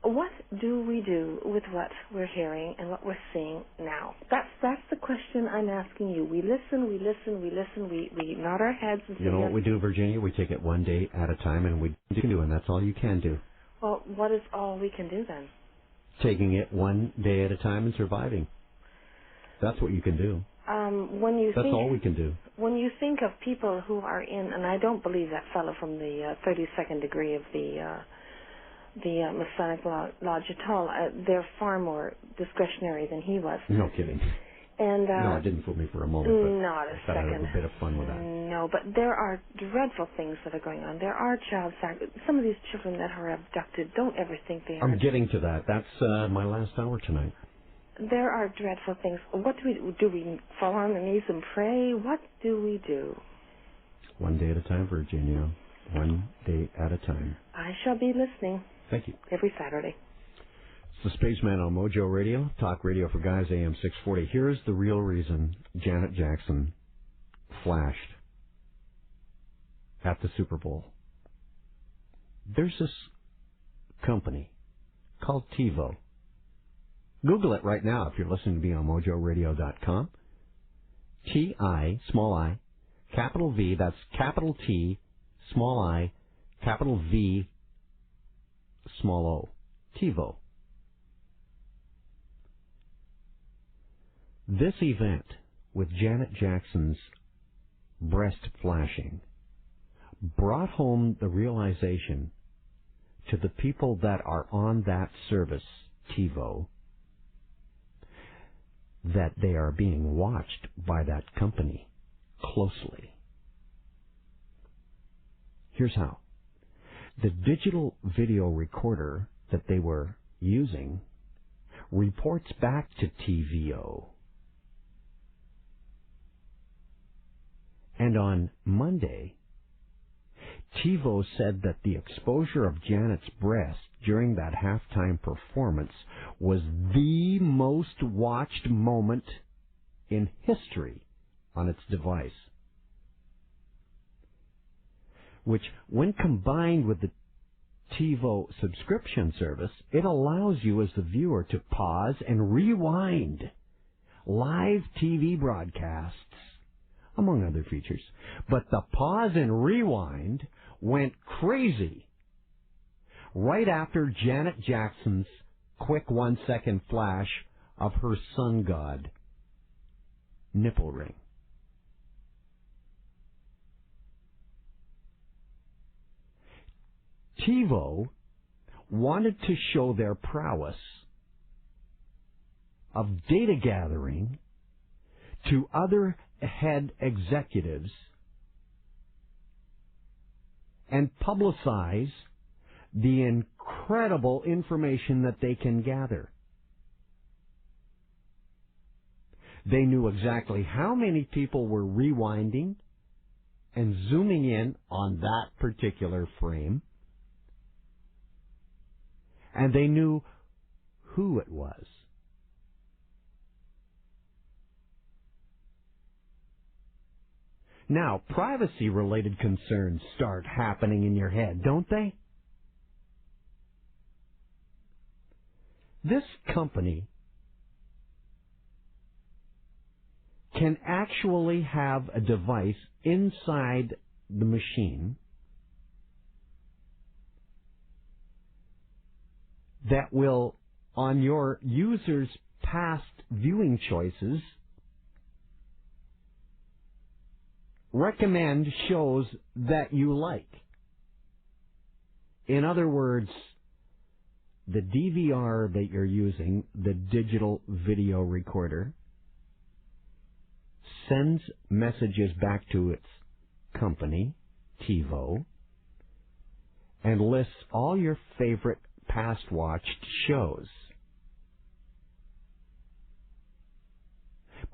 [SPEAKER 7] What do we do with what we're hearing and what we're seeing now? That's the question I'm asking you. We listen, we nod our heads and say,
[SPEAKER 1] you know what we do, Virginia? We take it one day at a time, and we do, and that's all you can do.
[SPEAKER 7] Well, what is all we can do then?
[SPEAKER 1] Taking it one day at a time and surviving. That's what you can do. That's all we can do.
[SPEAKER 7] When you think of people who are in, and I don't believe that fellow from the 32nd degree of the Masonic Lodge at all. They're far more discretionary than he was.
[SPEAKER 1] No kidding.
[SPEAKER 7] And
[SPEAKER 1] no, it didn't fool me for a moment. But
[SPEAKER 7] not a second.
[SPEAKER 1] I had a bit of fun with that.
[SPEAKER 7] No, but there are dreadful things that are going on. There are some of these children that are abducted. Don't ever think they are.
[SPEAKER 1] I'm getting to that. That's my last hour tonight.
[SPEAKER 7] There are dreadful things. What do we do? Do we fall on our knees and pray? What do we do?
[SPEAKER 1] One day at a time, Virginia. One day at a time.
[SPEAKER 7] I shall be listening.
[SPEAKER 1] Thank you.
[SPEAKER 7] Every Saturday.
[SPEAKER 1] It's the Spaceman on Mojo Radio, Talk Radio for Guys, AM 640. Here's the real reason Janet Jackson flashed at the Super Bowl. There's this company called TiVo. Google it right now if you're listening to me on mojoradio.com. T-I, small I, capital V, that's capital T, small I, capital V, small O. TiVo. This event with Janet Jackson's breast flashing brought home the realization to the people that are on that service, TiVo, that they are being watched by that company closely. Here's how. The digital video recorder that they were using reports back to TiVo. And on Monday, TiVo said that the exposure of Janet's breast during that halftime performance was the most watched moment in history on its device, which, when combined with the TiVo subscription service, it allows you as the viewer to pause and rewind live TV broadcasts, among other features. But the pause and rewind went crazy. right after Janet Jackson's quick 1-second flash of her sun god nipple ring. TiVo wanted to show their prowess of data gathering to other head executives and publicize the incredible information that they can gather. They knew exactly how many people were rewinding and zooming in on that particular frame, and they knew who it was. Now, privacy-related concerns start happening in your head, don't they? This company can actually have a device inside the machine that will, on your user's past viewing choices, recommend shows that you like. In other words, the DVR that you're using, the digital video recorder, sends messages back to its company, TiVo, and lists all your favorite past watched shows.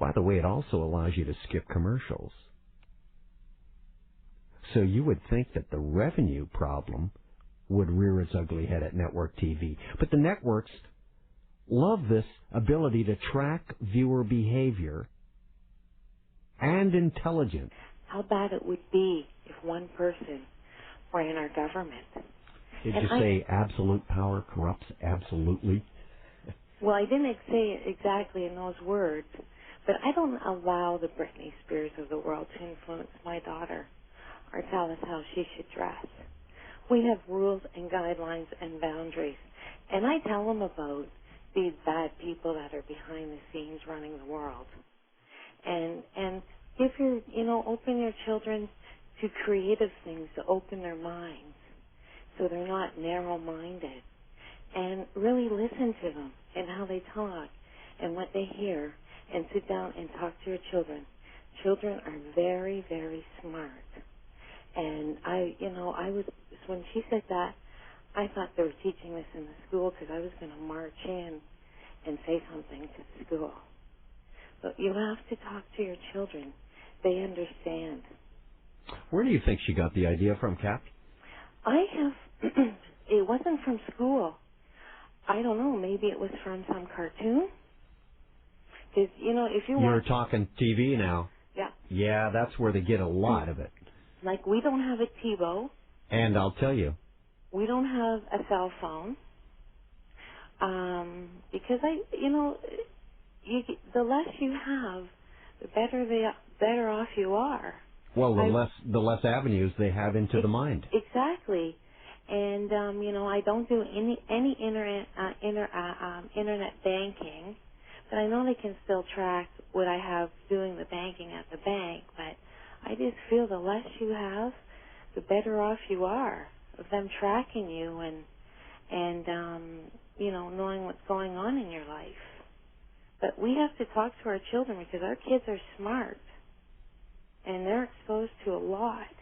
[SPEAKER 1] By the way, it also allows you to skip commercials. So you would think that the revenue problem would rear its ugly head at network TV. But the networks love this ability to track viewer behavior and intelligence.
[SPEAKER 8] How bad it would be if one person ran our government.
[SPEAKER 1] Did you say absolute power corrupts absolutely?
[SPEAKER 8] Well, I didn't say it exactly in those words, but I don't allow the Britney Spears of the world to influence my daughter or tell us how she should dress. We have rules and guidelines and boundaries, and I tell them about these bad people that are behind the scenes running the world. And if open your children to creative things, to open their minds so they're not narrow-minded, and really listen to them and how they talk and what they hear, and sit down and talk to your children. Children are very, very smart. And when she said that, I thought they were teaching this in the school because I was going to march in and say something to the school. But you have to talk to your children. They understand.
[SPEAKER 1] Where do you think she got the idea from, Cap?
[SPEAKER 8] It wasn't from school. I don't know. Maybe it was from some cartoon. Because, if
[SPEAKER 1] You're talking TV now.
[SPEAKER 8] Yeah.
[SPEAKER 1] Yeah, that's where they get a lot of it.
[SPEAKER 8] Like, we don't have a TiVo.
[SPEAKER 1] And I'll tell you.
[SPEAKER 8] We don't have a cell phone. Because the less you have, the better off you are.
[SPEAKER 1] Well, the less avenues they have into the mind.
[SPEAKER 8] Exactly. And I don't do any internet banking, but I know they can still track what I have doing the banking at the bank. But I just feel the less you have, the better off you are of them tracking you and knowing what's going on in your life. But we have to talk to our children because our kids are smart and they're exposed to a lot.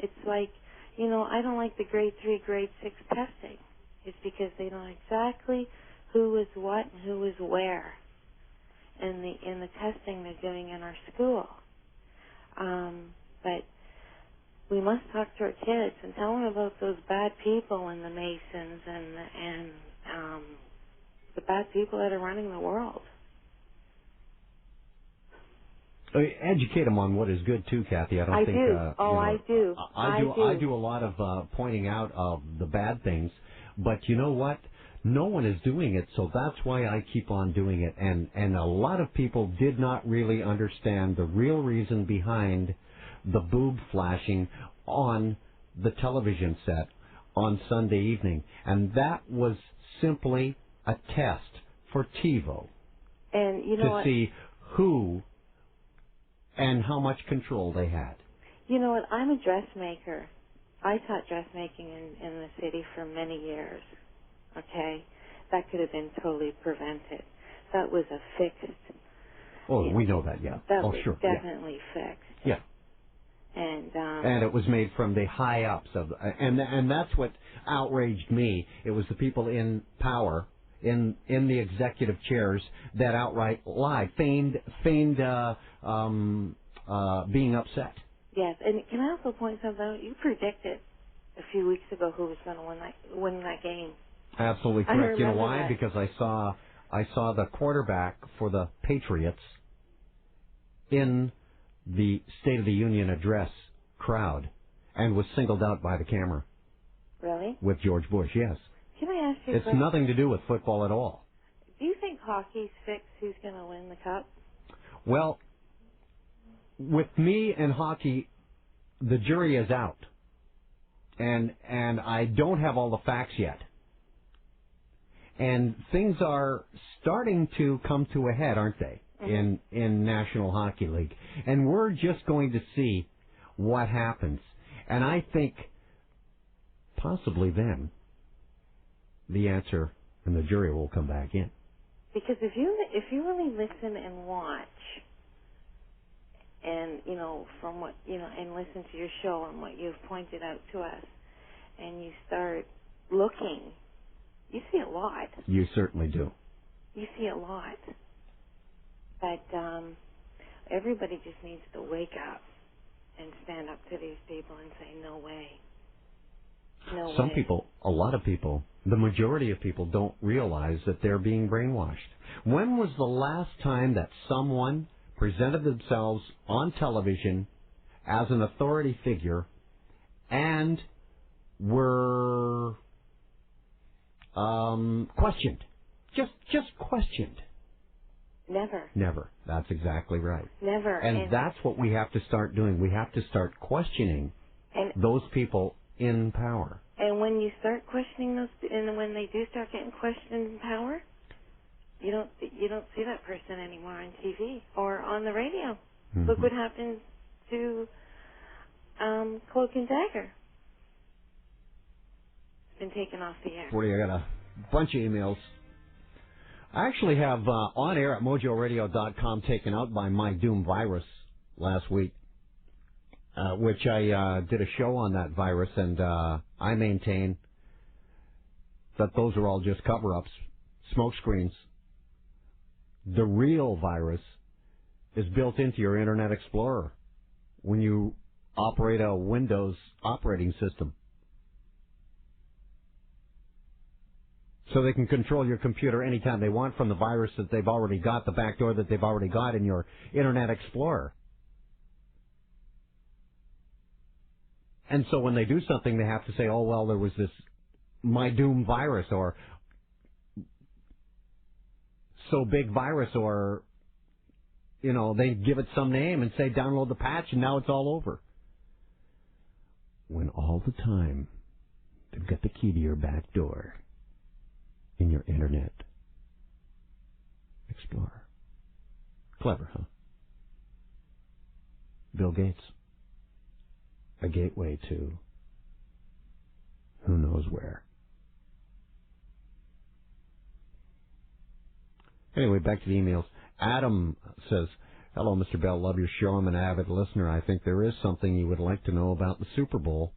[SPEAKER 8] It's like, I don't like the grade 3, grade 6 testing. It's because they know exactly who is what and who is where in the testing they're doing in our school. But we must talk to our kids and tell them about those bad people and the Masons and the bad people that are running the world.
[SPEAKER 1] Educate them on what is good too, Kathy.
[SPEAKER 8] I do.
[SPEAKER 1] I do a lot of pointing out of the bad things, but you know what? No one is doing it, so that's why I keep on doing it. And a lot of people did not really understand the real reason behind the boob flashing on the television set on Sunday evening, and that was simply a test for TiVo
[SPEAKER 8] And you know
[SPEAKER 1] to see who and how much control they had.
[SPEAKER 8] You know what? I'm a dressmaker. I taught dressmaking in the city for many years. Okay? That could have been totally prevented. That was a fixed.
[SPEAKER 1] Oh, we know that, yeah.
[SPEAKER 8] That
[SPEAKER 1] oh,
[SPEAKER 8] was
[SPEAKER 1] sure.
[SPEAKER 8] definitely fixed.
[SPEAKER 1] Yeah.
[SPEAKER 8] And
[SPEAKER 1] it was made from the high ups of, and that's what outraged me. It was the people in power, in the executive chairs, that outright lied, feigned being upset.
[SPEAKER 8] Yes, and can I also point something out? You predicted a few weeks ago who was going to win that game.
[SPEAKER 1] Absolutely correct. You know why?
[SPEAKER 8] That.
[SPEAKER 1] Because I saw the quarterback for the Patriots in the State of the Union address crowd and was singled out by the camera.
[SPEAKER 8] Really?
[SPEAKER 1] With George Bush, yes.
[SPEAKER 8] Can I ask you
[SPEAKER 1] It's nothing to do with football at all.
[SPEAKER 8] Do you think hockey's fixed who's going to win the cup?
[SPEAKER 1] Well, with me and hockey, the jury is out. And I don't have all the facts yet. And things are starting to come to a head, aren't they? In National Hockey League. And we're just going to see what happens. And I think possibly then the answer and the jury will come back in.
[SPEAKER 8] Because if you really listen and watch and from what and listen to your show and what you've pointed out to us, and you start looking, you see a lot.
[SPEAKER 1] You certainly do.
[SPEAKER 8] You see a lot. But everybody just needs to wake up and stand up to these people and say, no way. No
[SPEAKER 1] Some
[SPEAKER 8] way.
[SPEAKER 1] people, a lot of people, the majority of people don't realize that they're being brainwashed. When was the last time that someone presented themselves on television as an authority figure and were questioned? Just questioned. Never. That's exactly right.
[SPEAKER 8] Never.
[SPEAKER 1] And that's what we have to start doing. We have to start questioning those people in power.
[SPEAKER 8] And when you start questioning those, and when they do start getting questioned in power, you don't see that person anymore on TV or on the radio. Mm-hmm. Look what happened to Cloak and Dagger. It's been taken off the air.
[SPEAKER 1] 40, I got a bunch of emails. I actually have on air at mojoradio.com taken out by my Doom virus last week, which I did a show on that virus, and I maintain that those are all just cover-ups, smoke screens. The real virus is built into your Internet Explorer when you operate a Windows operating system. So they can control your computer anytime they want from the virus that they've already got, the backdoor that they've already got in your Internet Explorer. And so when they do something, they have to say, oh, well, there was this My Doom virus, or So Big virus, or, they give it some name and say, download the patch, and now it's all over. When all the time they've got the key to your back door in your Internet Explorer. Clever, huh? Bill Gates. A gateway to who knows where. Anyway, back to the emails. Adam says, hello, Mr. Bell. Love your show. I'm an avid listener. I think there is something you would like to know about the Super Bowl.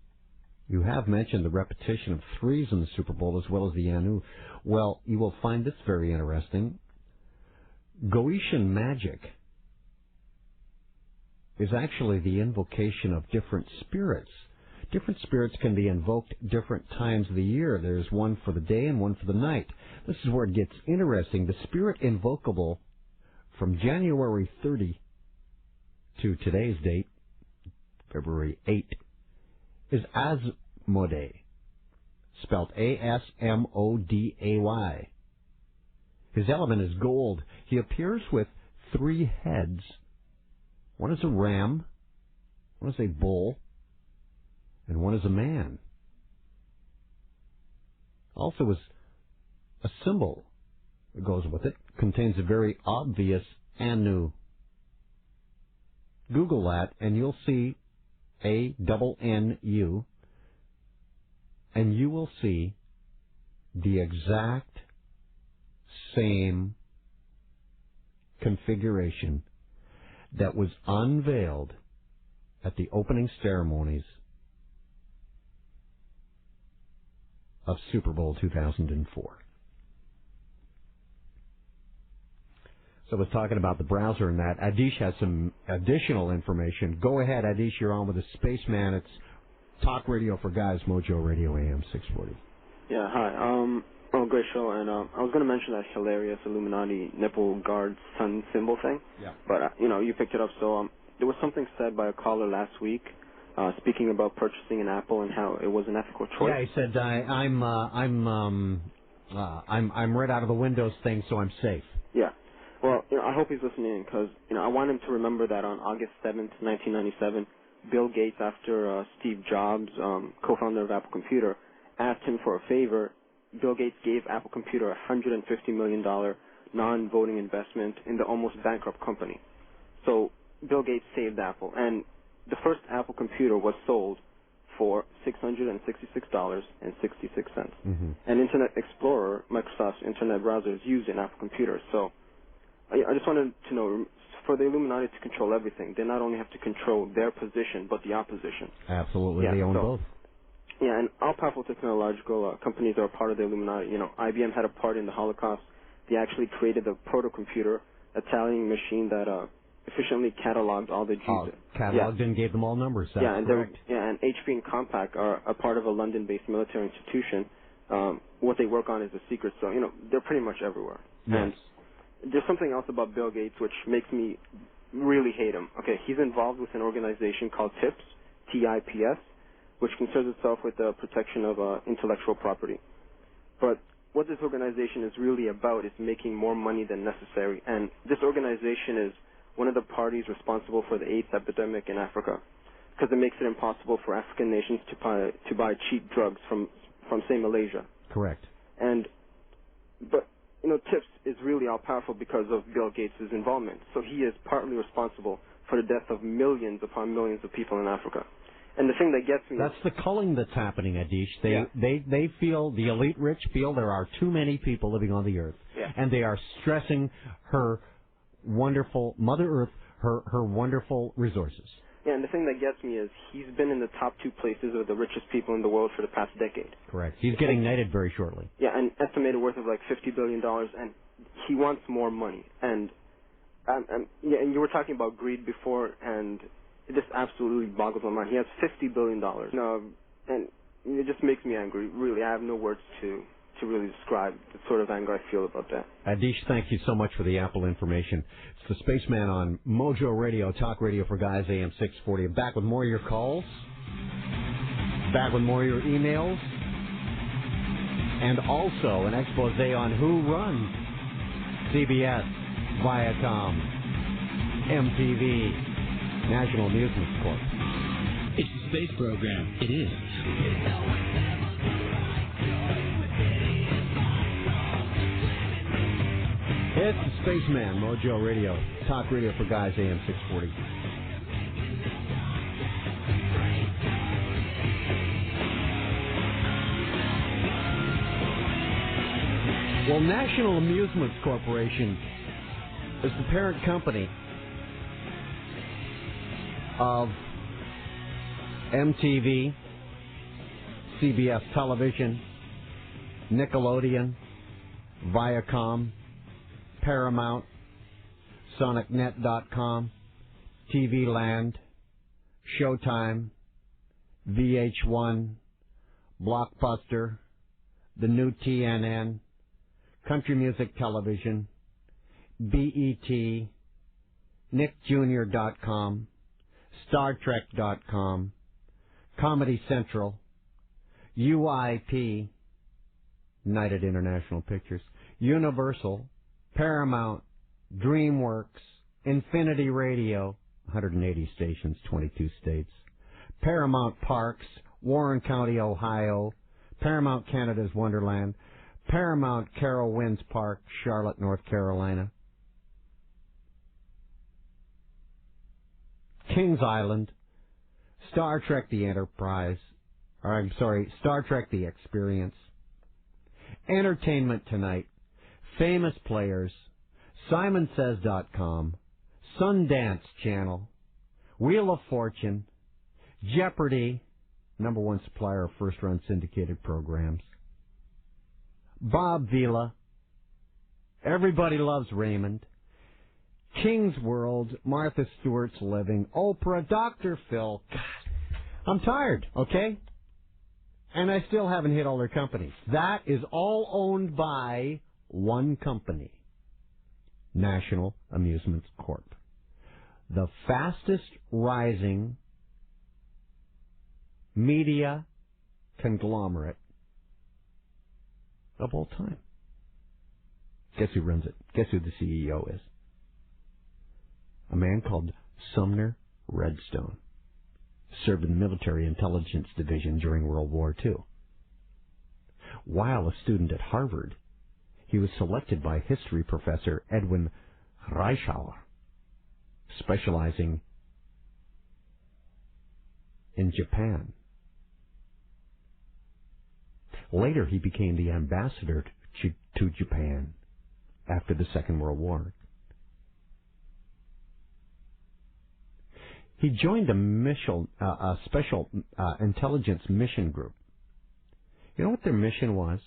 [SPEAKER 1] You have mentioned the repetition of threes in the Super Bowl as well as the Anu. Well, you will find this very interesting. Goetian magic is actually the invocation of different spirits. Different spirits can be invoked different times of the year. There's one for the day and one for the night. This is where it gets interesting. The spirit invocable from January 30 to today's date, February 8, is Asmodee, spelled A-S-M-O-D-A-Y. His element is gold. He appears with 3 heads. One is a ram, one is a bull, and one is a man. also is a symbol that goes with it, contains a very obvious Anu. Google that, and you'll see ANNU, and you will see the exact same configuration that was unveiled at the opening ceremonies of Super Bowl 2004. So I was talking about the browser and that. Adish has some additional information. Go ahead, Adish, you're on with the Spaceman. It's Talk Radio for Guys, Mojo Radio AM 640.
[SPEAKER 9] Yeah, hi. Great show, and I was going to mention that hilarious Illuminati nipple guard sun symbol thing. Yeah. But, you picked it up, so there was something said by a caller last week speaking about purchasing an Apple and how it was an ethical choice.
[SPEAKER 1] Yeah, he said, I'm right out of the Windows thing, so I'm safe.
[SPEAKER 9] Yeah. Well, I hope he's listening because, I want him to remember that on August 7th, 1997, Bill Gates, after Steve Jobs, co-founder of Apple Computer, asked him for a favor. Bill Gates gave Apple Computer a $150 million non-voting investment in the almost bankrupt company. So Bill Gates saved Apple, and the first Apple computer was sold for $666.66. Mm-hmm. And Internet Explorer, Microsoft's Internet browser, is used in Apple computers. So I just wanted to know, for the Illuminati to control everything, they not only have to control their position, but the opposition.
[SPEAKER 1] Absolutely, they own both.
[SPEAKER 9] Yeah, and all powerful technological companies are a part of the Illuminati. IBM had a part in the Holocaust. They actually created the protocomputer, a tallying machine that efficiently cataloged all the Jews.
[SPEAKER 1] Cataloged and gave them all numbers. That's correct.
[SPEAKER 9] And HP and Compaq are a part of a London-based military institution. What they work on is a secret, so they're pretty much everywhere.
[SPEAKER 1] Yes.
[SPEAKER 9] And there's something else about Bill Gates which makes me really hate him. Okay, he's involved with an organization called TIPS, TIPS, which concerns itself with the protection of intellectual property. But what this organization is really about is making more money than necessary. And this organization is one of the parties responsible for the AIDS epidemic in Africa, because it makes it impossible for African nations to buy cheap drugs from say, Malaysia.
[SPEAKER 1] Correct.
[SPEAKER 9] But TIPS is really all-powerful because of Bill Gates' involvement. So he is partly responsible for the death of millions upon millions of people in Africa. And the thing that gets me...
[SPEAKER 1] That's the culling that's happening, Adish. They feel, the elite rich feel there are too many people living on the earth.
[SPEAKER 9] Yeah.
[SPEAKER 1] And they are stressing her wonderful, Mother Earth, her wonderful resources.
[SPEAKER 9] Yeah, and the thing that gets me is he's been in the top 2 places of the richest people in the world for the past decade.
[SPEAKER 1] Correct. He's getting knighted very shortly.
[SPEAKER 9] Yeah, an estimated worth of like $50 billion, and he wants more money. And you were talking about greed before, and it just absolutely boggles my mind. He has $50 billion. And it just makes me angry. Really, I have no words to really describe the sort of anger I feel about that.
[SPEAKER 1] Adish, thank you so much for the Apple information. It's the Spaceman on Mojo Radio, Talk Radio for Guys, AM 640. Back with more of your calls. Back with more of your emails. And also an expose on who runs CBS, Viacom, MTV, National Amusements Corp.
[SPEAKER 10] It's the space program. It is.
[SPEAKER 1] It's the Spaceman, Mojo Radio, Talk Radio for Guys, AM 640. Well, National Amusements Corporation is the parent company of MTV, CBS Television, Nickelodeon, Viacom, Paramount, SonicNet.com, TV Land, Showtime, VH1, Blockbuster, the new TNN, Country Music Television, BET, NickJr.com, StarTrek.com, Comedy Central, UIP, United International Pictures, Universal, Paramount, DreamWorks, Infinity Radio, 180 stations, 22 states, Paramount Parks, Warren County, Ohio, Paramount Canada's Wonderland, Paramount Carol Winds Park, Charlotte, North Carolina, Kings Island, Star Trek The Enterprise, Star Trek The Experience, Entertainment Tonight, Famous Players, SimonSays.com, Sundance Channel, Wheel of Fortune, Jeopardy, #1 supplier of first-run syndicated programs, Bob Vila, Everybody Loves Raymond, King's World, Martha Stewart's Living, Oprah, Dr. Phil. God, I'm tired, okay? And I still haven't hit all their companies. That is all owned by one company, National Amusements Corp. The fastest rising media conglomerate of all time. Guess who runs it? Guess who the CEO is? A man called Sumner Redstone. Served in the Military Intelligence Division during World War II. While a student at Harvard, he was selected by history professor Edwin Reischauer, specializing in Japan. Later, he became the ambassador to Japan after the Second World War. He joined a special intelligence mission group. You know what their mission was?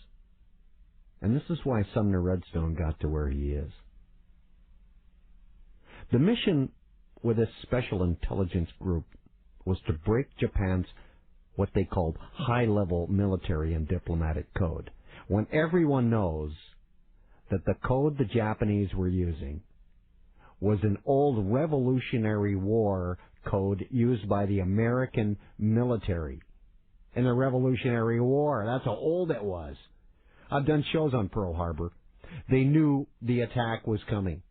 [SPEAKER 1] And this is why Sumner Redstone got to where he is. The mission with this special intelligence group was to break Japan's what they called high-level military and diplomatic code. When everyone knows that the code the Japanese were using was an old Revolutionary War code used by the American military in the Revolutionary War. That's how old it was. I've done shows on Pearl Harbor. They knew the attack was coming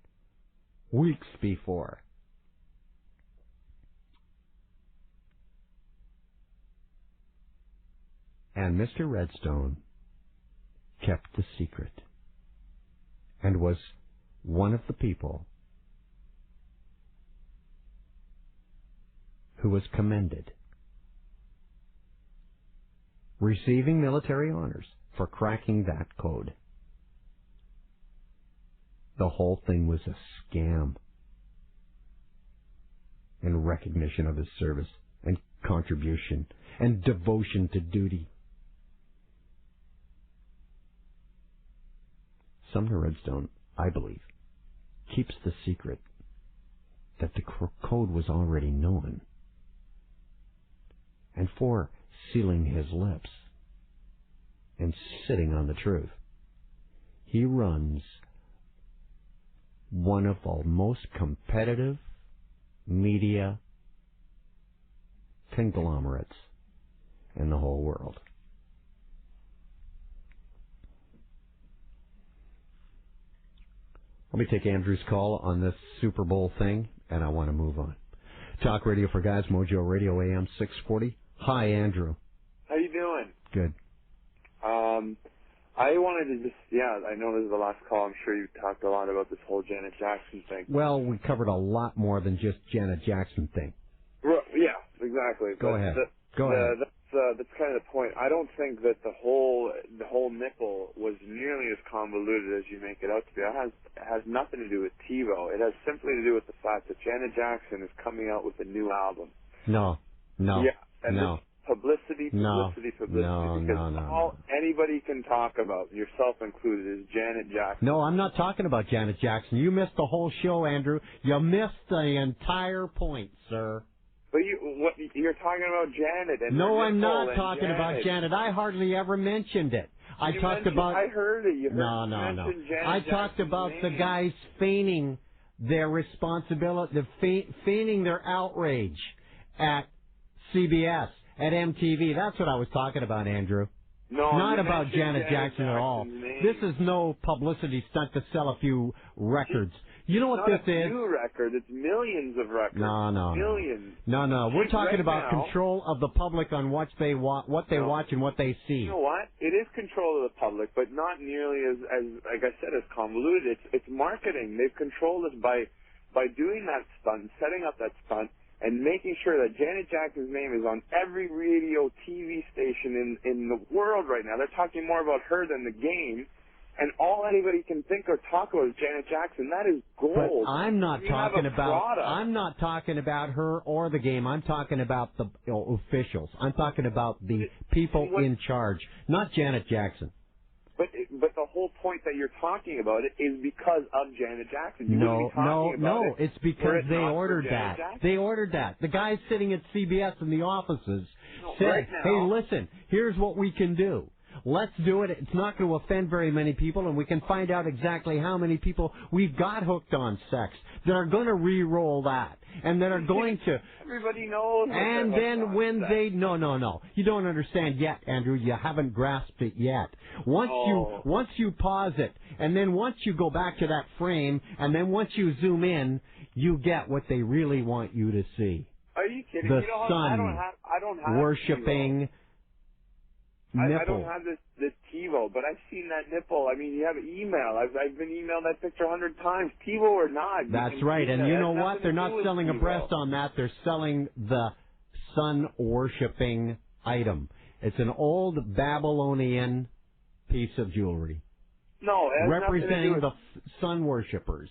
[SPEAKER 1] weeks before. And Mr. Redstone kept the secret and was one of the people who was commended, receiving military honors for cracking that code. The whole thing was a scam in recognition of his service and contribution and devotion to duty. Sumner Redstone, I believe, keeps the secret that the code was already known. And for sealing his lips and sitting on the truth, he runs one of the most competitive media conglomerates in the whole world. Let me take Andrew's call on this Super Bowl thing, and I want to move on. Talk Radio for Guys, Mojo Radio, AM 640. Hi, Andrew.
[SPEAKER 11] How you doing?
[SPEAKER 1] Good.
[SPEAKER 11] I wanted to just, I know this is the last call. I'm sure you talked a lot about this whole Janet Jackson thing.
[SPEAKER 1] Well, we covered a lot more than just Janet Jackson thing.
[SPEAKER 11] Yeah, exactly.
[SPEAKER 1] Go ahead. Go ahead.
[SPEAKER 11] That's kind of the point. I don't think that the whole nipple was nearly as convoluted as you make it out to be. It has nothing to do with TiVo. It has simply to do with the fact that Janet Jackson is coming out with a new album.
[SPEAKER 1] No.
[SPEAKER 11] Yeah, and
[SPEAKER 1] no.
[SPEAKER 11] Publicity, because all anybody can talk about, yourself included, is Janet Jackson.
[SPEAKER 1] No, I'm not talking about Janet Jackson. You missed the whole show, Andrew. You missed the entire point, sir.
[SPEAKER 11] But you're talking about Janet and
[SPEAKER 1] no, I'm not talking
[SPEAKER 11] Janet.
[SPEAKER 1] about Janet. I hardly ever mentioned it. I heard it.
[SPEAKER 11] You heard
[SPEAKER 1] No.
[SPEAKER 11] Janet
[SPEAKER 1] I talked about the guys feigning their responsibility, feigning their outrage at CBS, at MTV. That's what I was talking about, Andrew.
[SPEAKER 11] No,
[SPEAKER 1] not about Janet Jackson at all.
[SPEAKER 11] Name.
[SPEAKER 1] This is no publicity stunt to sell a few records. You know what this
[SPEAKER 11] is?
[SPEAKER 1] It's
[SPEAKER 11] not a new record. It's millions of records.
[SPEAKER 1] No.
[SPEAKER 11] Millions.
[SPEAKER 1] No. We're talking about
[SPEAKER 11] now,
[SPEAKER 1] control of the public on what they watch and what they see.
[SPEAKER 11] You know what? It is control of the public, but not nearly as like I said, as convoluted. It's marketing. They've controlled us by doing that stunt, setting up that stunt, and making sure that Janet Jackson's name is on every radio, TV station in the world right now. They're talking more about her than the game. And all anybody can think or talk about is Janet Jackson. That is gold.
[SPEAKER 1] But I'm not talking about her or the game. I'm talking about the officials. I'm talking about the people in charge, not Janet Jackson.
[SPEAKER 11] But the whole point that you're talking about it is because of Janet Jackson.
[SPEAKER 1] No. It's because they ordered that. They ordered that. The guys sitting at CBS in the offices said,
[SPEAKER 11] right now,
[SPEAKER 1] "Hey, listen. Here's what we can do. Let's do it. It's not going to offend very many people, and we can find out exactly how many people we've got hooked on sex that are going to re-roll that, and that are going to."
[SPEAKER 11] Everybody knows.
[SPEAKER 1] And then when they no, you don't understand yet, Andrew. You haven't grasped it yet. Once you pause it, and then once you go back to that frame, and then once you zoom in, you get what they really want you to see.
[SPEAKER 11] Are you kidding?
[SPEAKER 1] The
[SPEAKER 11] sun
[SPEAKER 1] I don't have
[SPEAKER 11] I
[SPEAKER 1] worshipping. Nipple.
[SPEAKER 11] don't have this TiVo, but I've seen that nipple. I mean, you have email. I've been emailed that picture 100 times. TiVo or not.
[SPEAKER 1] That's right. And you know what? They're not selling a breast on that. They're selling the sun-worshipping item. It's an old Babylonian piece of jewelry.
[SPEAKER 11] No, it has
[SPEAKER 1] representing
[SPEAKER 11] nothing to do with
[SPEAKER 1] the sun worshippers.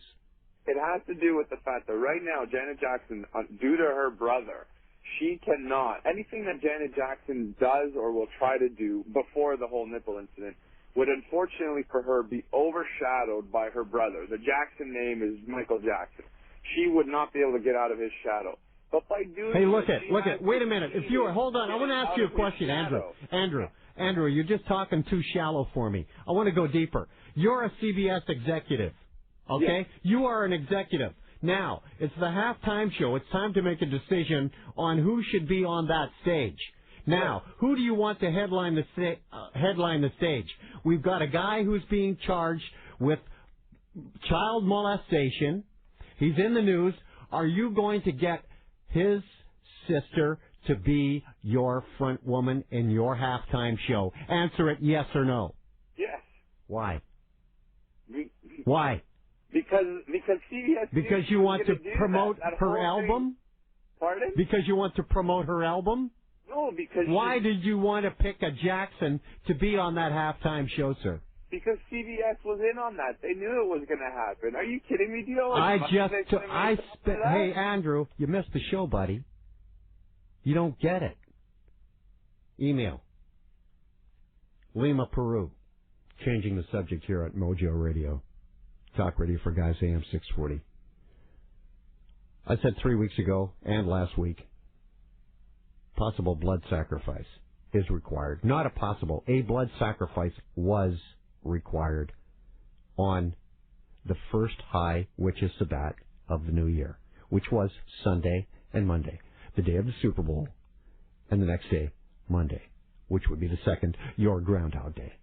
[SPEAKER 11] It has to do with the fact that right now, Janet Jackson, due to her brother, she cannot, anything that Janet Jackson does or will try to do before the whole nipple incident would unfortunately for her be overshadowed by her brother. The Jackson name is Michael Jackson. She would not be able to get out of his shadow. But by doing
[SPEAKER 1] Hey, look it. Wait a minute. If you were, hold on. I want to ask you a question, Andrew, you're just talking too shallow for me. I want to go deeper. You're a CBS executive, okay?
[SPEAKER 11] Yes.
[SPEAKER 1] You are an executive. Now, it's the halftime show. It's time to make a decision on who should be on that stage. Now, who do you want to headline the stage? We've got a guy who's being charged with child molestation. He's in the news. Are you going to get his sister to be your front woman in your halftime show? Answer it yes or no.
[SPEAKER 11] Yes.
[SPEAKER 1] Why? Why?
[SPEAKER 11] Because CBS.
[SPEAKER 1] Because you want to promote her album?
[SPEAKER 11] Pardon?
[SPEAKER 1] Because you want to promote her album?
[SPEAKER 11] No, because.
[SPEAKER 1] Why did you want to pick a Jackson to be on that halftime show, sir?
[SPEAKER 11] Because CBS was in on that. They knew it was going to happen. Are you kidding me, Dio?
[SPEAKER 1] Hey, Andrew, you missed the show, buddy. You don't get it. Email. Lima, Peru. Changing the subject here at Mojo Radio. Talk radio for guys, AM 640. I said 3 weeks ago and last week, possible blood sacrifice is required. Not a possible. A blood sacrifice was required on the first high witches Sabbat of the new year, which was Sunday and Monday, the day of the Super Bowl, and the next day, Monday, which would be the second, your Groundhog Day.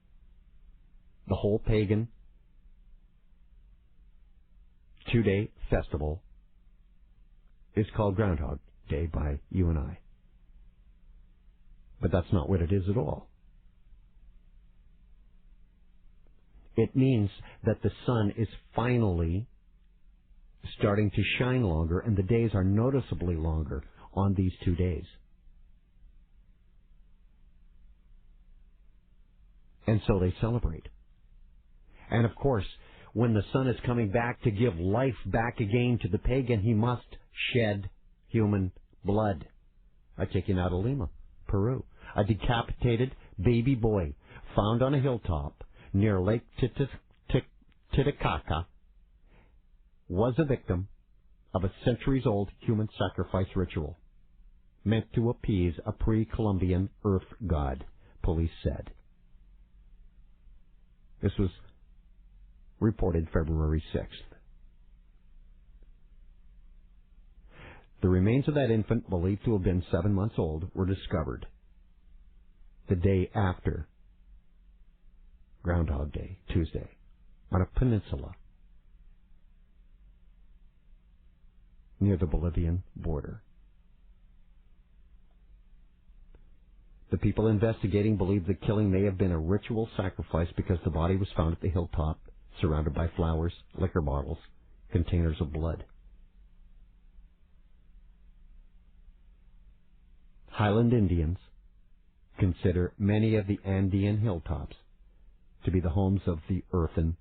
[SPEAKER 1] The whole pagan 2-day festival is called Groundhog Day by you and I. But that's not what it is at all. It means that the sun is finally starting to shine longer, and the days are noticeably longer on these 2 days. And so they celebrate. And of course, when the sun is coming back to give life back again to the pagan, he must shed human blood. I take you now to Lima, Peru. A decapitated baby boy found on a hilltop near Lake Titicaca was a victim of a centuries-old human sacrifice ritual meant to appease a pre-Columbian earth god, police said. This was reported February 6th. The remains of that infant, believed to have been 7 months old, were discovered the day after Groundhog Day, Tuesday, on a peninsula near the Bolivian border. The people investigating believe the killing may have been a ritual sacrifice because the body was found at the hilltop, surrounded by flowers, liquor bottles, containers of blood. Highland Indians consider many of the Andean hilltops to be the homes of the earthen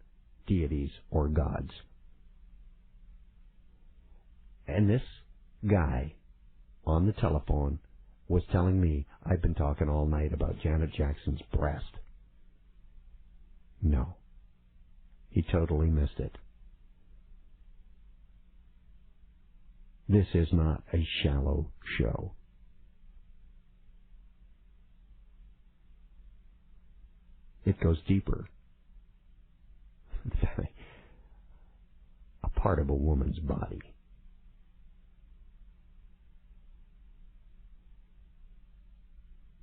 [SPEAKER 1] deities or gods. And this guy on the telephone was telling me I've been talking all night about Janet Jackson's breast. No. He totally missed it. This is not a shallow show. It goes deeper. A part of a woman's body.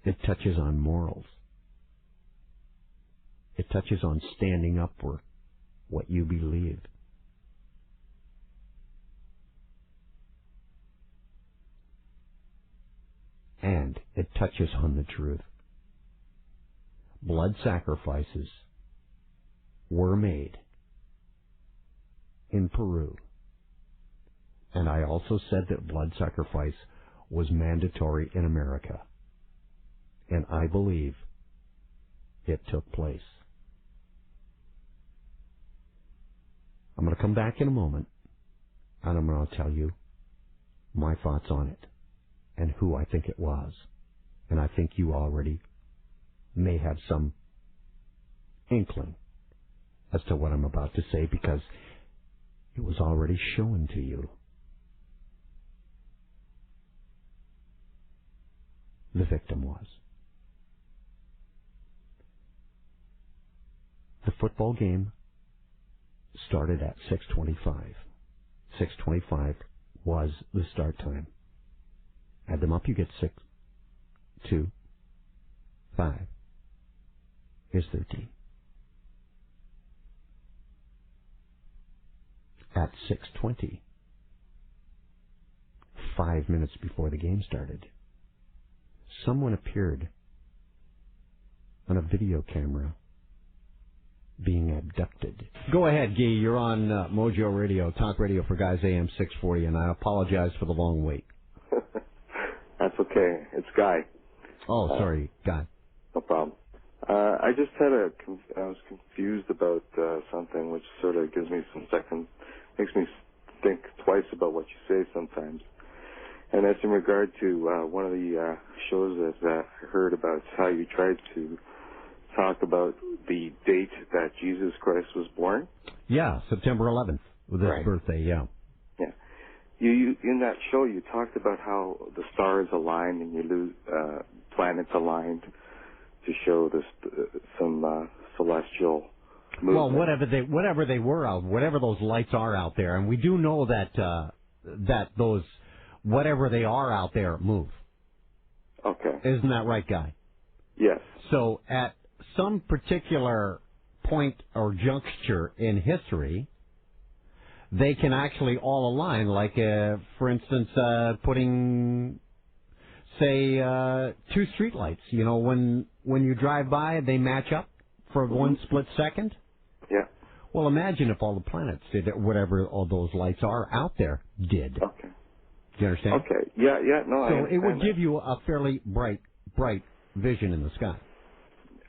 [SPEAKER 1] It touches on morals. It touches on standing up for what you believe. And it touches on the truth. Blood sacrifices were made in Peru. And I also said that blood sacrifice was mandatory in America. And I believe it took place. I'm going to come back in a moment, and I'm going to tell you my thoughts on it and who I think it was. And I think you already may have some inkling as to what I'm about to say because it was already shown to you. The victim was. The football game started at 6:25. 6:25 was the start time. Add them up, you get 6, 2, 5. Here's 13. At 6:20, 5 minutes before the game started, someone appeared on a video camera being abducted. Go ahead, Guy. You're on Mojo Radio, Talk Radio for Guys AM 640, and I apologize for the long wait.
[SPEAKER 12] That's okay. It's Guy.
[SPEAKER 1] Oh, sorry, Guy.
[SPEAKER 12] No problem. I just had I was confused about something, which sort of gives me makes me think twice about what you say sometimes. And that's in regard to one of the shows that I heard about how you tried to talk about the date that Jesus Christ was born.
[SPEAKER 1] Yeah, September 11th, with his birthday, yeah.
[SPEAKER 12] Yeah. You in that show, you talked about how the stars aligned and you lose planets aligned to show some celestial movement.
[SPEAKER 1] Well, whatever they were out, whatever those lights are out there, and we do know that those whatever they are out there move.
[SPEAKER 12] Okay.
[SPEAKER 1] Isn't that right, Guy?
[SPEAKER 12] Yes.
[SPEAKER 1] So at some particular point or juncture in history, they can actually all align. Like, for instance, putting, say, 2 streetlights. You know, when you drive by, they match up for one split second.
[SPEAKER 12] Yeah.
[SPEAKER 1] Well, imagine if all the planets did it, whatever all those lights are out there did.
[SPEAKER 12] Okay.
[SPEAKER 1] Do you understand?
[SPEAKER 12] Okay. Yeah. No.
[SPEAKER 1] So it would give you a fairly bright vision in the sky.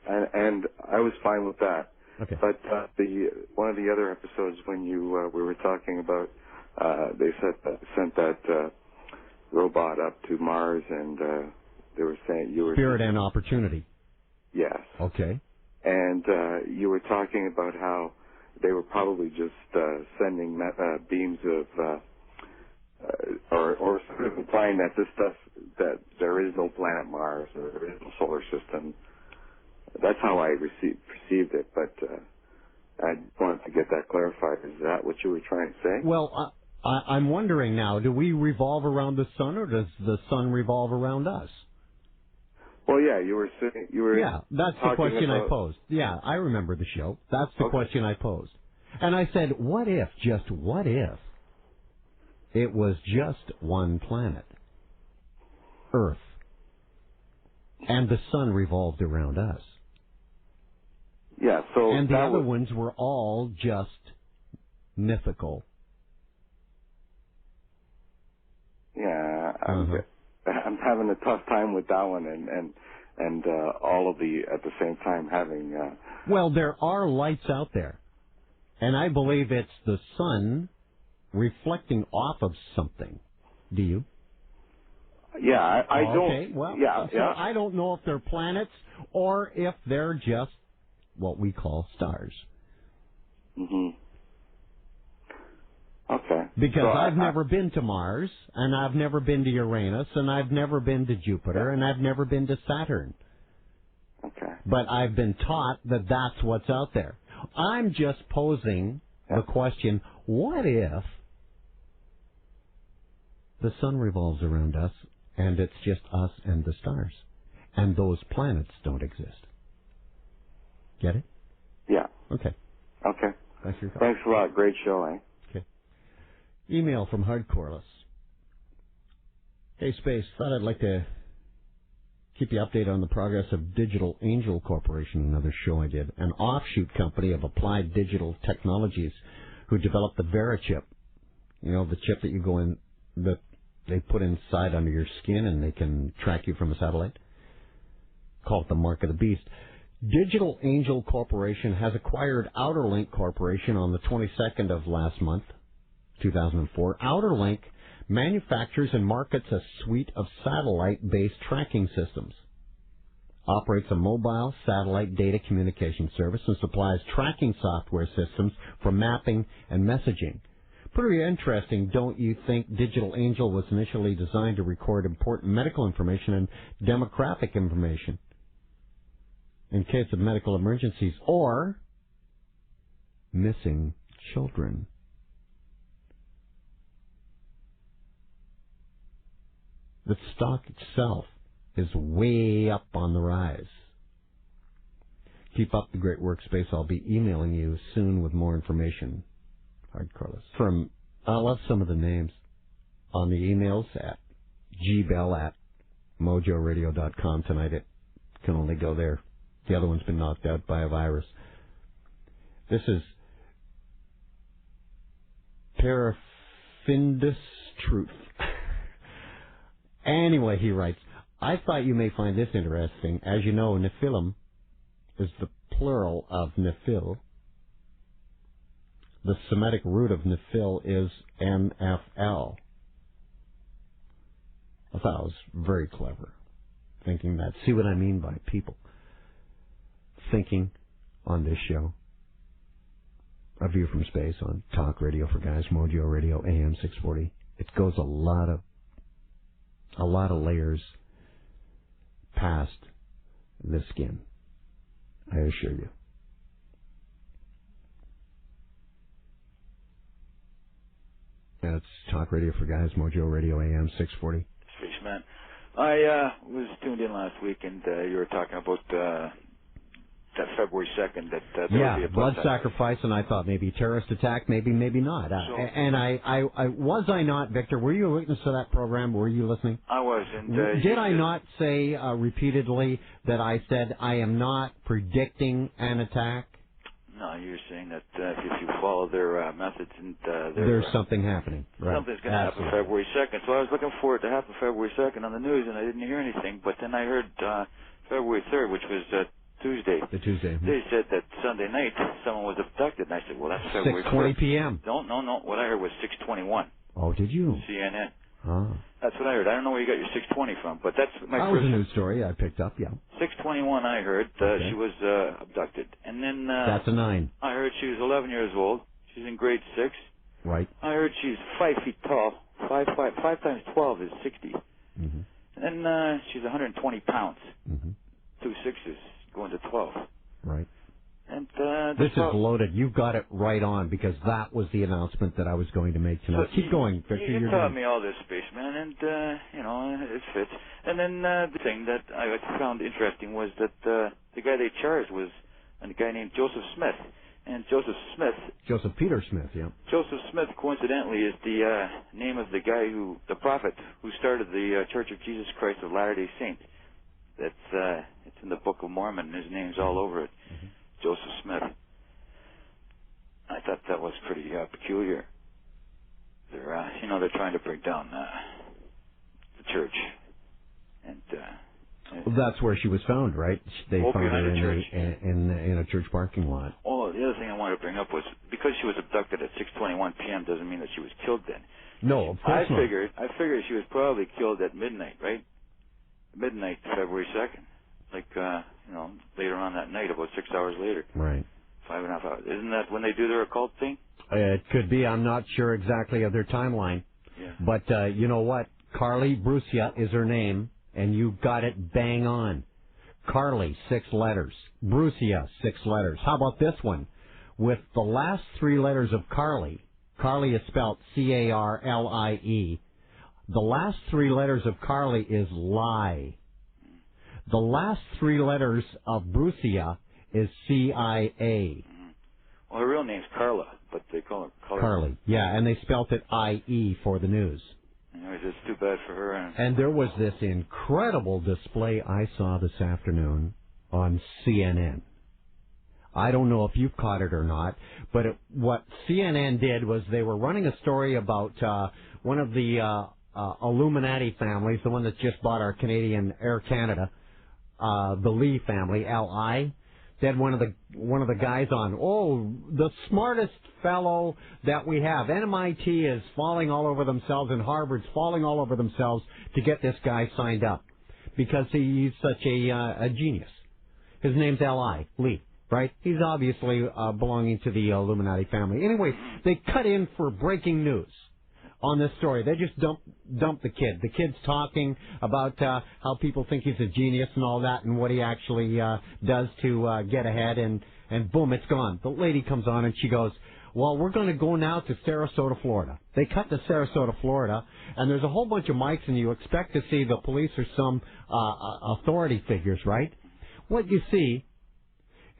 [SPEAKER 12] And I was fine with that.
[SPEAKER 1] Okay.
[SPEAKER 12] But one of the other episodes when we were talking about they sent that robot up to Mars, and they were saying you were
[SPEAKER 1] Spirit and Opportunity.
[SPEAKER 12] Yes.
[SPEAKER 1] Okay.
[SPEAKER 12] And you were talking about how they were probably just sending beams of or sort of implying that this stuff, that there is no planet Mars or there is no solar system. That's how I perceived it, but I wanted to get that clarified. Is that what you were trying to say?
[SPEAKER 1] Well, I'm wondering now, do we revolve around the sun, or does the sun revolve around us?
[SPEAKER 12] Well, yeah, you were saying
[SPEAKER 1] Yeah, that's the question I posed. Yeah, I remember the show. That's the question I posed. And I said, what if, just what if, it was just one planet, Earth, and the sun revolved around us?
[SPEAKER 12] Yeah, so
[SPEAKER 1] and the other ones were all just mythical.
[SPEAKER 12] Yeah, I'm having a tough time with that one, and all of the at the same time having.
[SPEAKER 1] Well, there are lights out there, and I believe it's the sun reflecting off of something. Do you?
[SPEAKER 12] Yeah, I don't.
[SPEAKER 1] Okay, well,
[SPEAKER 12] yeah,
[SPEAKER 1] so I don't know if they're planets or if they're just what we call stars.
[SPEAKER 12] Mm-hmm. Okay.
[SPEAKER 1] Because so I've never been to Mars, and I've never been to Uranus, and I've never been to Jupiter, and I've never been to Saturn.
[SPEAKER 12] Okay.
[SPEAKER 1] But I've been taught that that's what's out there. I'm just posing the question, what if the sun revolves around us, and it's just us and the stars, and those planets don't exist? Get it?
[SPEAKER 12] Yeah.
[SPEAKER 1] Okay.
[SPEAKER 12] Okay.
[SPEAKER 1] Thanks for your call.
[SPEAKER 12] Thanks a lot. Great show, eh?
[SPEAKER 1] Okay. Email from Hardcoreless. Hey, Space, thought I'd like to keep you updated on the progress of Digital Angel Corporation, another show I did, an offshoot company of Applied Digital Technologies who developed the VeriChip. You know, the chip that you go in, that they put inside under your skin and they can track you from a satellite. Call it the Mark of the Beast. Digital Angel Corporation has acquired Outerlink Corporation on the 22nd of last month, 2004. Outerlink manufactures and markets a suite of satellite-based tracking systems, operates a mobile satellite data communication service, and supplies tracking software systems for mapping and messaging. Pretty interesting, don't you think? Digital Angel was initially designed to record important medical information and demographic information in case of medical emergencies or missing children. The stock itself is way up on the rise. Keep up the great work, Space. I'll be emailing you soon with more information. Hardcoreless. I love some of the names on the emails at gbell@mojoradio.com tonight. It can only go there. The other one's been knocked out by a virus. This is Parafindus Truth. Anyway, he writes, I thought you may find this interesting. As you know, Nephilim is the plural of Nephil. The Semitic root of Nephil is NFL. I thought it was very clever, thinking that. See what I mean by people thinking on this show? A View from Space on Talk Radio for Guys, Mojo Radio, AM 640. It goes a lot of layers past the skin, I assure you. That's Talk Radio for Guys, Mojo Radio, AM 640.
[SPEAKER 13] Spaceman, I was tuned in last week, and you were talking about that February 2nd that there would be a
[SPEAKER 1] blood sacrifice, and I thought maybe terrorist attack, maybe not. Was I not, Victor? Were you a witness to that program? Were you listening?
[SPEAKER 13] I was. And
[SPEAKER 1] did I not say repeatedly that I said I am not predicting an attack?
[SPEAKER 13] No, you're saying that if you follow their methods and
[SPEAKER 1] there's something happening. Right.
[SPEAKER 13] Something's going to happen February 2nd. So I was looking for it to happen February 2nd on the news, and I didn't hear anything. But then I heard February 3rd, which was Tuesday.
[SPEAKER 1] The Tuesday.
[SPEAKER 13] They said that Sunday night someone was abducted, and I said, well, that's February
[SPEAKER 1] 6:20
[SPEAKER 13] 1st.
[SPEAKER 1] p.m.
[SPEAKER 13] No. What I heard was 6:21.
[SPEAKER 1] Oh, did you?
[SPEAKER 13] CNN.
[SPEAKER 1] Oh.
[SPEAKER 13] That's what I heard. I don't know where you got your 6:20 from, but that's my
[SPEAKER 1] first. That was a news story I picked up, yeah.
[SPEAKER 13] 6:21 I heard she was abducted. And then...
[SPEAKER 1] that's a 9.
[SPEAKER 13] I heard she was 11 years old. She's in grade 6.
[SPEAKER 1] Right.
[SPEAKER 13] I heard she's 5 feet tall. 5 times 12 is 60.
[SPEAKER 1] Mm-hmm.
[SPEAKER 13] And then she's 120 pounds.
[SPEAKER 1] Mm-hmm.
[SPEAKER 13] 2 6s going to 12.
[SPEAKER 1] Right.
[SPEAKER 13] And
[SPEAKER 1] this is loaded. You've got it right on, because that was the announcement that I was going to make tonight. Keep going, Victor.
[SPEAKER 13] You taught me all this, spaceman, and it fits. And then the thing that I found interesting was that the guy they charged was a guy named Joseph Smith. And Joseph Peter Smith, yeah. Joseph Smith, coincidentally, is the name of the guy the prophet who started the Church of Jesus Christ of Latter-day Saints. It's in the Book of Mormon. His name's all over it. Mm-hmm. Joseph Smith. I thought that was pretty peculiar. They're trying to break down the church, and
[SPEAKER 1] that's where she was found, right? They found her in a church parking lot.
[SPEAKER 13] Oh, the other thing I wanted to bring up was because she was abducted at 6:21 p.m. doesn't mean that she was killed then.
[SPEAKER 1] No, of course not.
[SPEAKER 13] I figured she was probably killed at midnight, right? Midnight, February 2nd. Like, later on that night, about 6 hours later.
[SPEAKER 1] Right.
[SPEAKER 13] 5.5 hours. Isn't that when they do their occult thing?
[SPEAKER 1] It could be. I'm not sure exactly of their timeline.
[SPEAKER 13] Yeah.
[SPEAKER 1] But you know what? Carly Brucia is her name, and you got it bang on. Carly, 6 letters. Brucia, 6 letters. How about this one? With the last 3 letters of Carly is spelled C-A-R-L-I-E. The last 3 letters of Carly is lie. The last 3 letters of Brucia is C-I-A.
[SPEAKER 13] Well, her real name's Carla, but they call her
[SPEAKER 1] Carly. Yeah, and they spelt it I-E for the news.
[SPEAKER 13] Anyways, it's too bad for her.
[SPEAKER 1] And there was this incredible display I saw this afternoon on CNN. I don't know if you caught it or not, but what CNN did was they were running a story about one of the Illuminati families, the one that just bought our Canadian Air Canada, the Lee family, L.I. They had one of the guys on. The smartest fellow that we have. MIT is falling all over themselves, and Harvard's falling all over themselves to get this guy signed up because he's such a genius. His name's L.I. Lee, right? He's obviously belonging to the Illuminati family. Anyway, they cut in for breaking news on this story. They just dump the kid. The kid's talking about how people think he's a genius and all that, and what he actually does to get ahead, and boom, it's gone. The lady comes on and she goes, well, we're going to go now to Sarasota, Florida. They cut to Sarasota, Florida, and there's a whole bunch of mics, and you expect to see the police or some authority figures, right? What you see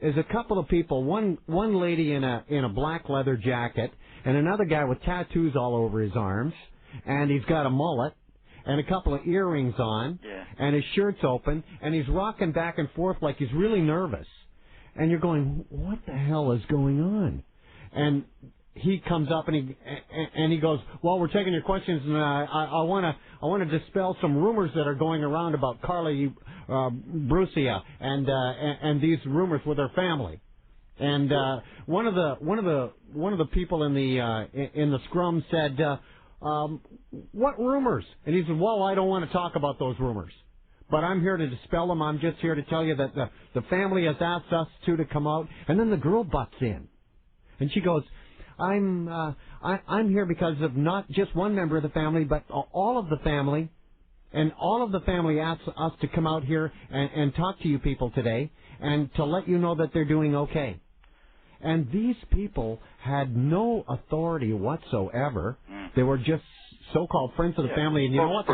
[SPEAKER 1] is a couple of people, one lady in a black leather jacket, and another guy with tattoos all over his arms, and he's got a mullet, and a couple of earrings on, and his shirt's open, and he's rocking back and forth like he's really nervous. And you're going, what the hell is going on? And he comes up and he goes, well, we're taking your questions, and I want to dispel some rumors that are going around about Carly Brucia and these rumors with her family. And one of the people in the scrum said, what rumors? And he said, well, I don't want to talk about those rumors, but I'm here to dispel them. I'm just here to tell you that the family has asked us to come out. And then the girl butts in, and she goes, I'm here because of not just one member of the family, but all of the family. And all of the family asked us to come out here and talk to you people today and to let you know that they're doing okay. And these people had no authority whatsoever. They were just so-called friends of the family. And you know what?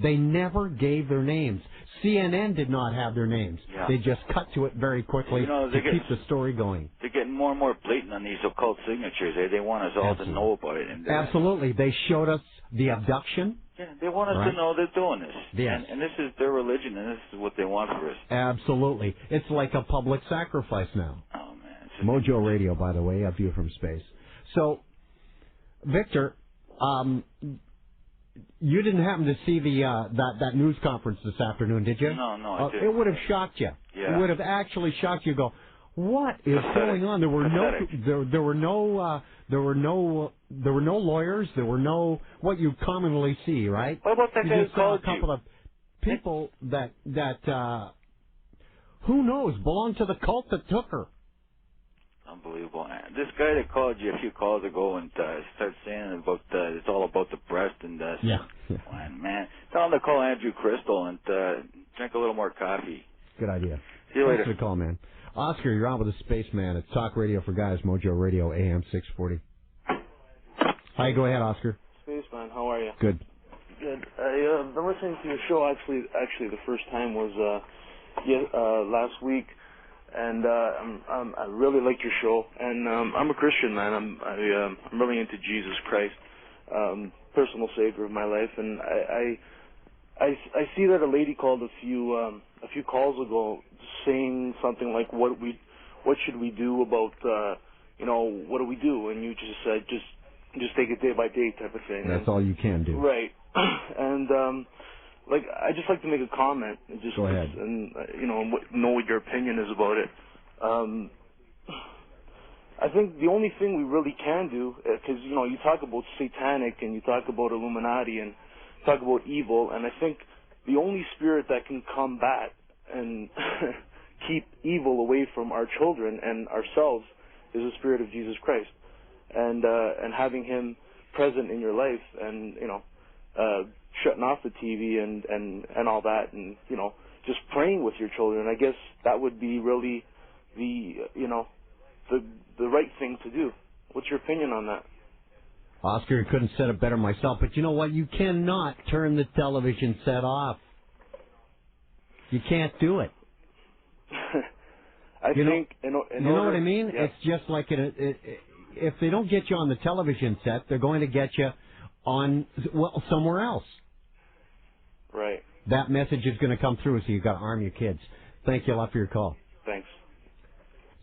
[SPEAKER 1] They never gave their names. CNN did not have their names. Yeah. They just cut to it very quickly to keep the story going.
[SPEAKER 13] They're getting more and more blatant on these occult signatures. They want us all to know about it. And
[SPEAKER 1] absolutely. They showed us the abduction.
[SPEAKER 13] Yeah, they want us to know they're doing this.
[SPEAKER 1] Yes.
[SPEAKER 13] And this is their religion, and this is what they want for us.
[SPEAKER 1] Absolutely. It's like a public sacrifice now.
[SPEAKER 13] Oh, man.
[SPEAKER 1] Mojo Radio, by the way, a view from space. So, Victor, you didn't happen to see that news conference this afternoon, did you?
[SPEAKER 13] No, I didn't.
[SPEAKER 1] It would have shocked you.
[SPEAKER 13] Yeah.
[SPEAKER 1] It would have actually shocked you. Go, what is going on? There were no lawyers. There were no what you commonly see, right?
[SPEAKER 13] What about that guy who called
[SPEAKER 1] you? A couple of people that who knows belong to the cult that took her.
[SPEAKER 13] Unbelievable. This guy that called you a few calls ago and started saying about it's all about the breast and man, tell him to call Andrew Crystal and drink a little more coffee.
[SPEAKER 1] Good idea.
[SPEAKER 13] See you later.
[SPEAKER 1] Thanks for the call, man. Oscar, you're on with the Spaceman. It's Talk Radio for Guys, Mojo Radio, AM 640. Hi, go ahead, Oscar.
[SPEAKER 14] Spaceman, how are you?
[SPEAKER 1] Good.
[SPEAKER 14] Good. I've been listening to your show. Actually, the first time was last week, and I really like your show. And I'm a Christian, man. I'm really into Jesus Christ, personal savior of my life. And I see that a lady called a few calls ago, saying something like, what should we do about what do we do? And you just said just take it day by day type of thing.
[SPEAKER 1] That's all you can do.
[SPEAKER 14] Right. And I just like to make a comment. And just
[SPEAKER 1] go ahead.
[SPEAKER 14] And know what your opinion is about it. I think the only thing we really can do, because you talk about satanic and you talk about Illuminati and talk about evil, and I think the only spirit that can combat and keep evil away from our children and ourselves is the spirit of Jesus Christ, and having Him present in your life, and shutting off the TV and all that, and just praying with your children. I guess that would be really the right thing to do. What's your opinion on that?
[SPEAKER 1] Oscar, couldn't said it better myself, but you know what? You cannot turn the television set off. You can't do it.
[SPEAKER 14] I think
[SPEAKER 1] you know what I mean?
[SPEAKER 14] Yeah.
[SPEAKER 1] It's just like if they don't get you on the television set, they're going to get you on somewhere else.
[SPEAKER 14] Right.
[SPEAKER 1] That message is going to come through, so you've got to arm your kids. Thank you a lot for your call.
[SPEAKER 14] Thanks.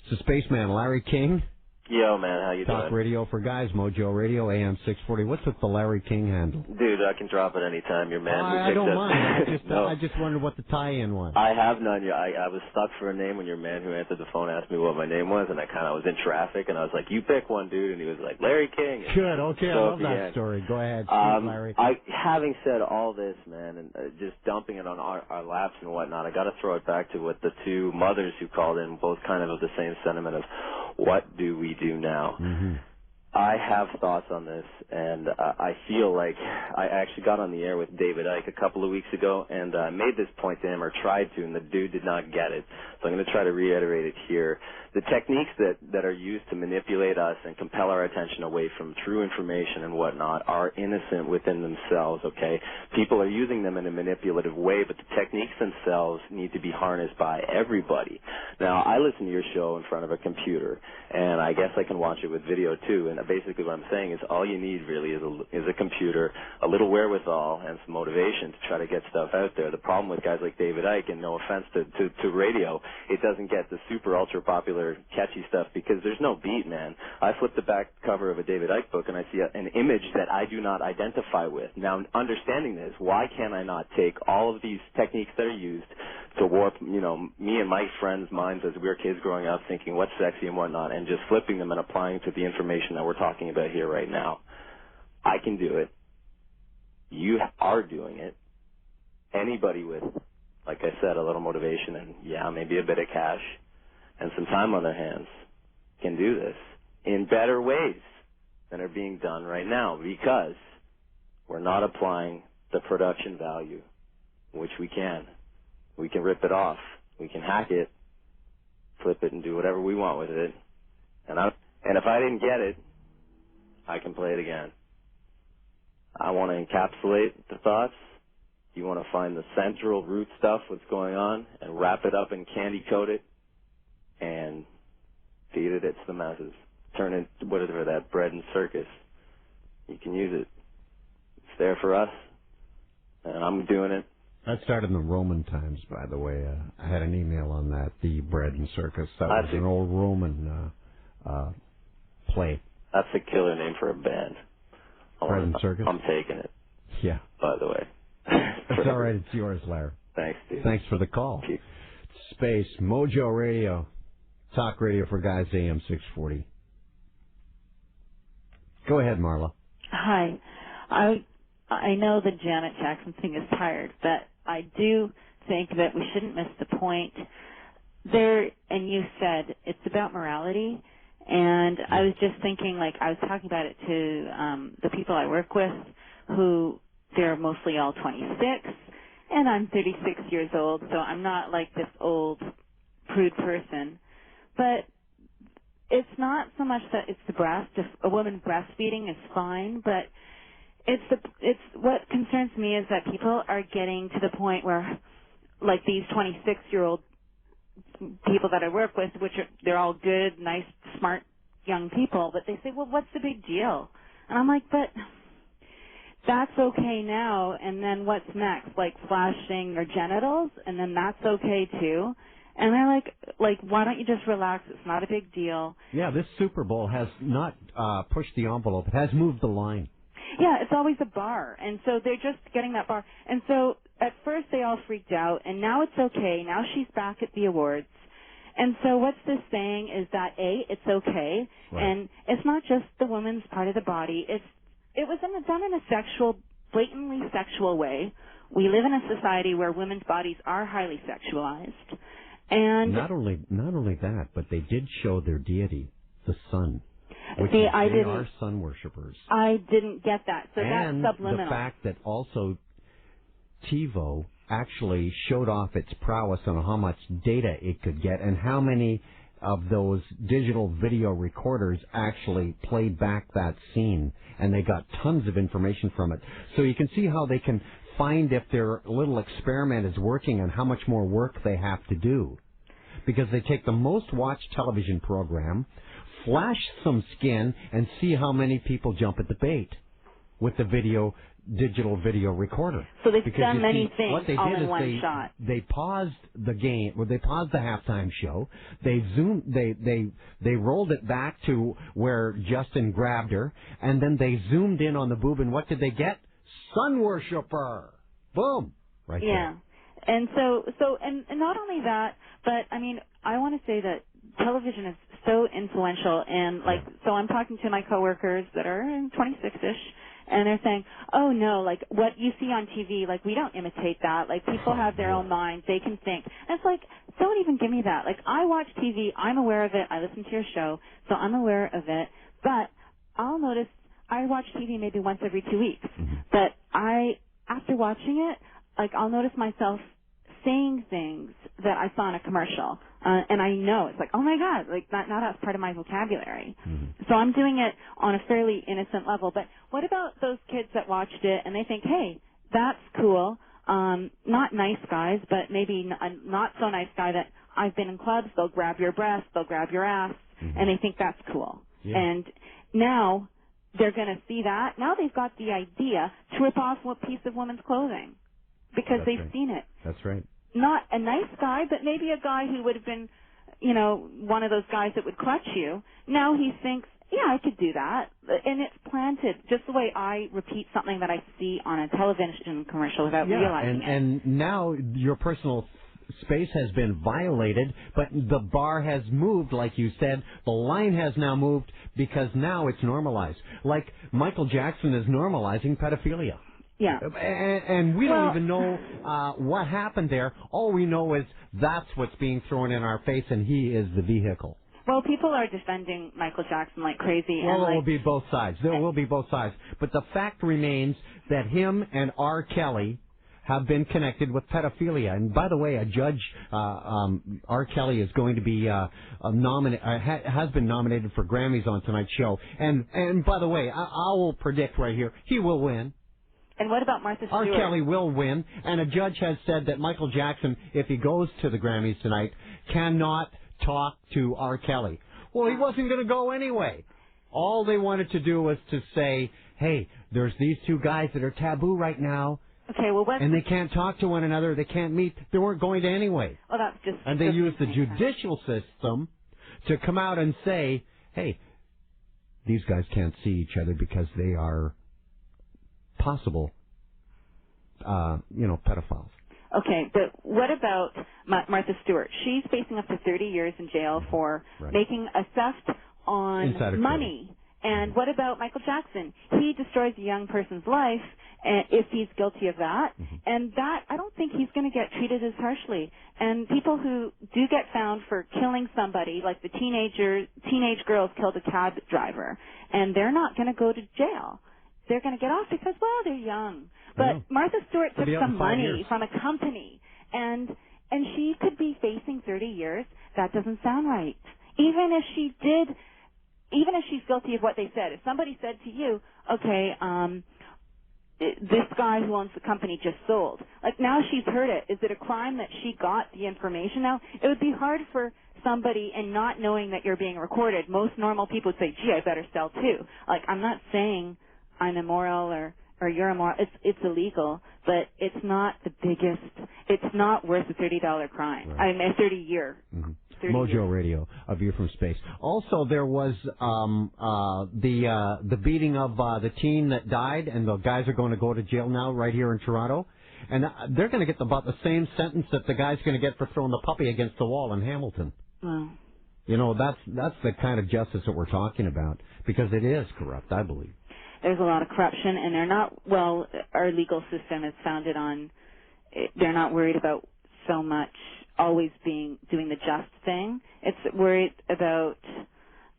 [SPEAKER 1] It's the Spaceman, Larry King.
[SPEAKER 15] Yo, man, how you doing?
[SPEAKER 1] Talk Radio for Guys, Mojo Radio, AM 640. What's with the Larry King handle?
[SPEAKER 15] Dude, I can drop it anytime. Your man.
[SPEAKER 1] I don't mind.
[SPEAKER 15] No.
[SPEAKER 1] I just wondered what the tie-in was.
[SPEAKER 15] I have none. I was stuck for a name when your man who answered the phone asked me what my name was, and I kind of was in traffic, and I was like, you pick one, dude, and he was like, Larry King. And
[SPEAKER 1] good, okay, I love that story. Go ahead, Larry.
[SPEAKER 15] Having said all this, man, and just dumping it on our laps and whatnot, I got to throw it back to what the two mothers who called in, both kind of the same sentiment of, what do we do now?
[SPEAKER 1] Mm-hmm.
[SPEAKER 15] I have thoughts on this, and I feel like I actually got on the air with David Icke a couple of weeks ago, and I made this point to him, or tried to, and the dude did not get it. So I'm going to try to reiterate it here. The techniques that are used to manipulate us and compel our attention away from true information and whatnot are innocent within themselves, okay? People are using them in a manipulative way, but the techniques themselves need to be harnessed by everybody. Now, I listen to your show in front of a computer, and I guess I can watch it with video too, and basically what I'm saying is all you need really is a computer, a little wherewithal, and some motivation to try to get stuff out there. The problem with guys like David Icke, and no offense to radio, it doesn't get the super ultra popular catchy stuff because there's no beat, man. I flip the back cover of a David Icke book and I see an image that I do not identify with. Now, understanding this, why can I not take all of these techniques that are used to warp, me and my friends' minds as we were kids growing up thinking what's sexy and whatnot, and just flipping them and applying to the information that we're talking about here right now? I can do it. You are doing it. Anybody with, like I said, a little motivation and, maybe a bit of cash and some time on their hands can do this in better ways than are being done right now, because we're not applying the production value, which we can. We can rip it off. We can hack it, flip it, and do whatever we want with it. And if I didn't get it, I can play it again. I want to encapsulate the thoughts. You want to find the central root stuff, what's going on, and wrap it up and candy coat it and feed it to the masses. Turn it, whatever that bread and circus. You can use it. It's there for us, and I'm doing it.
[SPEAKER 1] That started in the Roman times, by the way. I had an email on that, the bread and circus. That was an old Roman play.
[SPEAKER 15] That's a killer name for a band.
[SPEAKER 1] Bread and circus?
[SPEAKER 15] I'm taking it.
[SPEAKER 1] Yeah.
[SPEAKER 15] By the way.
[SPEAKER 1] It's all right. It's yours, Larry.
[SPEAKER 15] Thanks, dude.
[SPEAKER 1] Thanks for the call. Space, Mojo Radio, Talk Radio for Guys, AM 640. Go ahead, Marla.
[SPEAKER 16] Hi. I know the Janet Jackson thing is tired, but I do think that we shouldn't miss the point there. And you said it's about morality, and I was just thinking, I was talking about it to the people I work with, who they're mostly all 26, and I'm 36 years old, so I'm not like this old prude person. but it's not so much that it's the breast. If a woman breastfeeding is fine, but it's what concerns me is that people are getting to the point where, like these 26-year-old people that I work with, they're all good, nice, smart young people, but they say, well, what's the big deal? And I'm like, but that's okay now, and then what's next? Like flashing your genitals, and then that's okay too? And they're like, why don't you just relax? It's not a big deal.
[SPEAKER 1] Yeah, this Super Bowl has not pushed the envelope. It has moved the line.
[SPEAKER 16] Yeah, it's always a bar, and so they're just getting that bar. And so at first they all freaked out, and now it's okay. Now she's back at the awards. And so what's this saying is that, A, it's okay, right. And it's not just the woman's part of the body. It was done in a blatantly sexual way. We live in a society where women's bodies are highly sexualized. And
[SPEAKER 1] not only that, but they did show their deity, the sun.
[SPEAKER 16] They
[SPEAKER 1] are sun worshippers.
[SPEAKER 16] I didn't get that. So
[SPEAKER 1] and
[SPEAKER 16] that's subliminal.
[SPEAKER 1] The fact that also TiVo actually showed off its prowess on how much data it could get and how many of those digital video recorders actually played back that scene, and they got tons of information from it. So you can see how they can find if their little experiment is working and how much more work they have to do. Because they take the most watched television program, flash some skin, and see how many people jump at the bait with the digital video recorder.
[SPEAKER 16] So they've done many things
[SPEAKER 1] what they
[SPEAKER 16] all
[SPEAKER 1] did
[SPEAKER 16] in
[SPEAKER 1] is
[SPEAKER 16] one shot.
[SPEAKER 1] They paused the game, or they paused the halftime show. They they rolled it back to where Justin grabbed her, and then they zoomed in on the boob, and what did they get? Sun worshiper. Boom. Right there.
[SPEAKER 16] Yeah. And so and not only that, but I mean, I want to say that television is so influential, and so I'm talking to my coworkers that are 26-ish, and they're saying, oh no, like what you see on TV, like we don't imitate that. Like people have their own minds, they can think. And it's like, don't even give me that. Like I watch TV, I'm aware of it, I listen to your show, so I'm aware of it, but I'll notice I watch TV maybe once every 2 weeks, but after watching it, like I'll notice myself saying things that I saw in a commercial, and I know it's like, oh my God, like now that's part of my vocabulary. So I'm doing it on a fairly innocent level. But what about those kids that watched it and they think, hey, that's cool, not nice guys, but maybe a not so nice guy that I've been in clubs, they'll grab your breast, they'll grab your ass, and they think that's cool. Yeah. And now they're going to see that. Now they've got the idea to rip off a piece of woman's clothing because they've seen it.
[SPEAKER 1] That's right.
[SPEAKER 16] Not a nice guy, but maybe a guy who would have been, one of those guys that would clutch you. Now he thinks, yeah, I could do that. And it's planted just the way I repeat something that I see on a television commercial without realizing it.
[SPEAKER 1] And now your personal space has been violated, but the bar has moved, like you said. The line has now moved because now it's normalized. Like Michael Jackson is normalizing pedophilia.
[SPEAKER 16] Yeah.
[SPEAKER 1] And we don't even know what happened there. All we know is that's what's being thrown in our face, and he is the vehicle.
[SPEAKER 16] Well, people are defending Michael Jackson like crazy.
[SPEAKER 1] Well, it will be both sides. There will be both sides. But the fact remains that him and R. Kelly have been connected with pedophilia. And by the way, a judge, R. Kelly, is going to be has been nominated for Grammys on tonight's show. And by the way, I will predict right here, he will win.
[SPEAKER 16] And what about Martha Stewart?
[SPEAKER 1] R. Kelly will win, and a judge has said that Michael Jackson, if he goes to the Grammys tonight, cannot talk to R. Kelly. Well, he wasn't going to go anyway. All they wanted to do was to say, hey, there's these two guys that are taboo right now.
[SPEAKER 16] Okay, well,
[SPEAKER 1] and they can't talk to one another. They can't meet. They weren't going to anyway.
[SPEAKER 16] Well, that's just.
[SPEAKER 1] And they used the judicial system to come out and say, hey, these guys can't see each other because they are possible, pedophiles.
[SPEAKER 16] Okay, but what about Martha Stewart? She's facing up to 30 years in jail for making a theft on money. And what about Michael Jackson? He destroys a young person's life if he's guilty of that. And that, I don't think he's going to get treated as harshly. And people who do get found for killing somebody, like the teenage girls killed a cab driver, and they're not going to go to jail. They're going to get off because, well, they're young. But Martha Stewart took some money from a company, and she could be facing 30 years. That doesn't sound right. even if she's guilty of what they said. If somebody said to you, okay, this guy who owns the company just sold. Like, now she's heard it. Is it a crime that she got the information now? It would be hard for somebody, and not knowing that you're being recorded, most normal people would say, gee, I better sell too. Like, I'm not saying I'm immoral or you're immoral. It's illegal, but it's not the biggest, it's not worth a $30 crime.
[SPEAKER 1] Right.
[SPEAKER 16] I mean, a 30-year.
[SPEAKER 1] Mm-hmm. Mojo Radio, A View from Space. Also, there was the beating of the teen that died, and the guys are going to go to jail now right here in Toronto. And they're going to get about the same sentence that the guy's going to get for throwing the puppy against the wall in Hamilton.
[SPEAKER 16] Wow.
[SPEAKER 1] You know, that's the kind of justice that we're talking about, because it is corrupt, I believe.
[SPEAKER 16] There's a lot of corruption, and they're not, well, our legal system is founded on, they're not worried about so much always doing the just thing. It's worried about,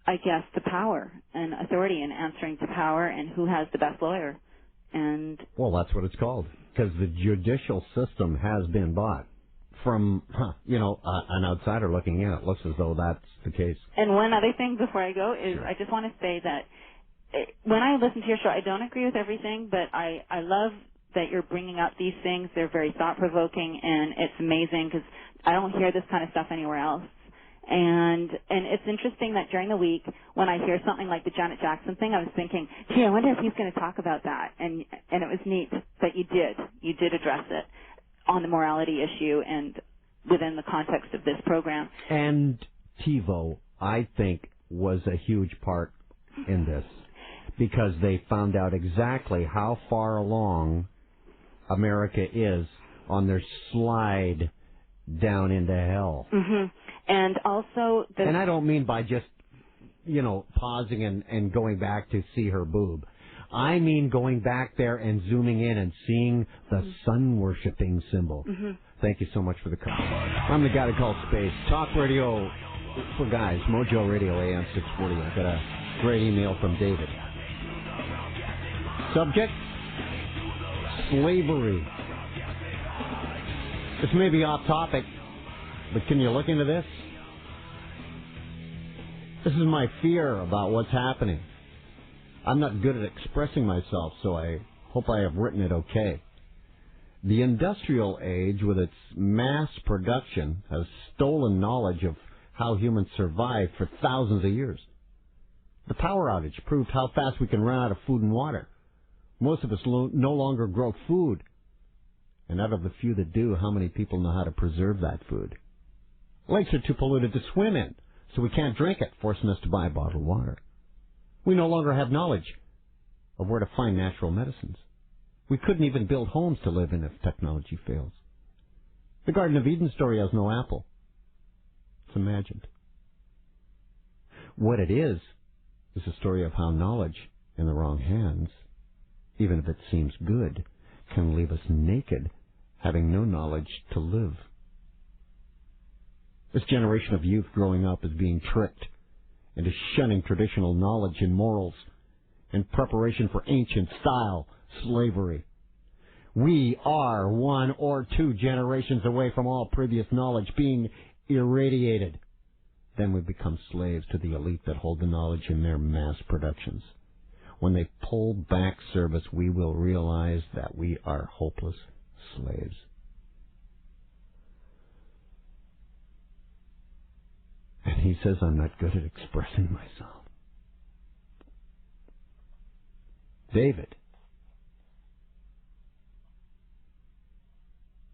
[SPEAKER 16] I guess, the power and authority and answering to power and who has the best lawyer. And
[SPEAKER 1] well, that's what it's called, because the judicial system has been bought. From, an outsider looking in, it looks as though that's the case.
[SPEAKER 16] And one other thing before I go is I just want to say that when I listen to your show, I don't agree with everything, but I love that you're bringing up these things. They're very thought-provoking, and it's amazing because I don't hear this kind of stuff anywhere else. And it's interesting that during the week, when I hear something like the Janet Jackson thing, I was thinking, gee, I wonder if he's going to talk about that. And it was neat that you did address it on the morality issue and within the context of this program.
[SPEAKER 1] And TiVo, I think, was a huge part in this, because they found out exactly how far along America is on their slide down into hell.
[SPEAKER 16] Mm-hmm. And also,
[SPEAKER 1] and I don't mean by just, pausing and going back to see her boob. I mean going back there and zooming in and seeing the sun-worshipping symbol.
[SPEAKER 16] Mm-hmm.
[SPEAKER 1] Thank you so much for the call. I'm the guy that calls space. Talk radio for guys. Mojo Radio, AM 640. I got a great email from David. Subject: slavery. This may be off topic, but can you look into this? This is my fear about what's happening. I'm not good at expressing myself, so I hope I have written it okay. The industrial age, with its mass production, has stolen knowledge of how humans survived for thousands of years. The power outage proved how fast we can run out of food and water. Most of us no longer grow food. And out of the few that do, how many people know how to preserve that food? Lakes are too polluted to swim in, so we can't drink it, forcing us to buy bottled water. We no longer have knowledge of where to find natural medicines. We couldn't even build homes to live in if technology fails. The Garden of Eden story has no apple. It's imagined. What it is a story of how knowledge in the wrong hands, even if it seems good, can leave us naked, having no knowledge to live. This generation of youth growing up is being tricked into shunning traditional knowledge and morals in preparation for ancient style slavery. We are 1 or 2 generations away from all previous knowledge being irradiated. Then we become slaves to the elite that hold the knowledge in their mass productions. When they pull back service, we will realize that we are hopeless slaves. And he says I'm not good at expressing myself. David.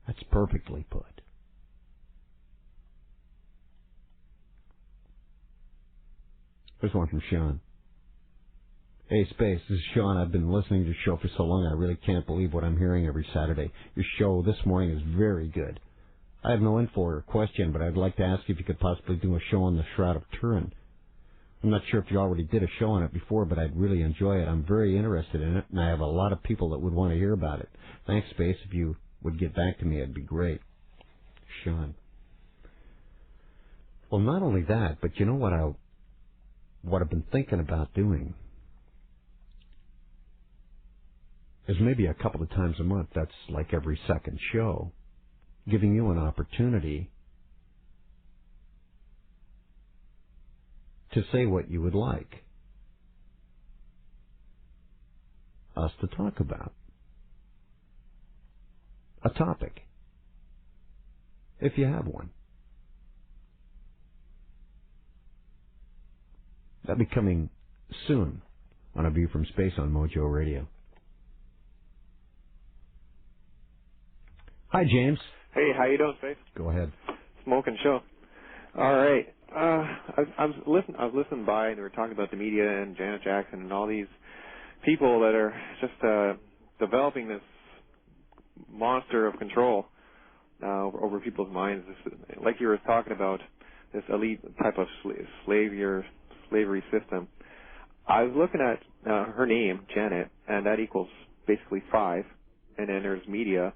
[SPEAKER 1] That's perfectly put. Here's one from Sean. Hey, Space, this is Sean. I've been listening to your show for so long, I really can't believe what I'm hearing every Saturday. Your show this morning is very good. I have no info or question, but I'd like to ask if you could possibly do a show on the Shroud of Turin. I'm not sure if you already did a show on it before, but I'd really enjoy it. I'm very interested in it, and I have a lot of people that would want to hear about it. Thanks, Space. If you would get back to me, it'd be great. Sean. Well, not only that, but you know what I've been thinking about doing is maybe a couple of times a month, that's like every second show, giving you an opportunity to say what you would like us to talk about. A topic, if you have one. That'll be coming soon on A View from Space on Mojo Radio. Hi, James.
[SPEAKER 17] Hey, how you doing, Space?
[SPEAKER 1] Go ahead.
[SPEAKER 17] Smoking show. All right. I was listening by, and they were talking about the media and Janet Jackson and all these people that are just developing this monster of control over people's minds. Like you were talking about, this elite type of slavery system. I was looking at her name, Janet, and that equals basically 5, and then there's media.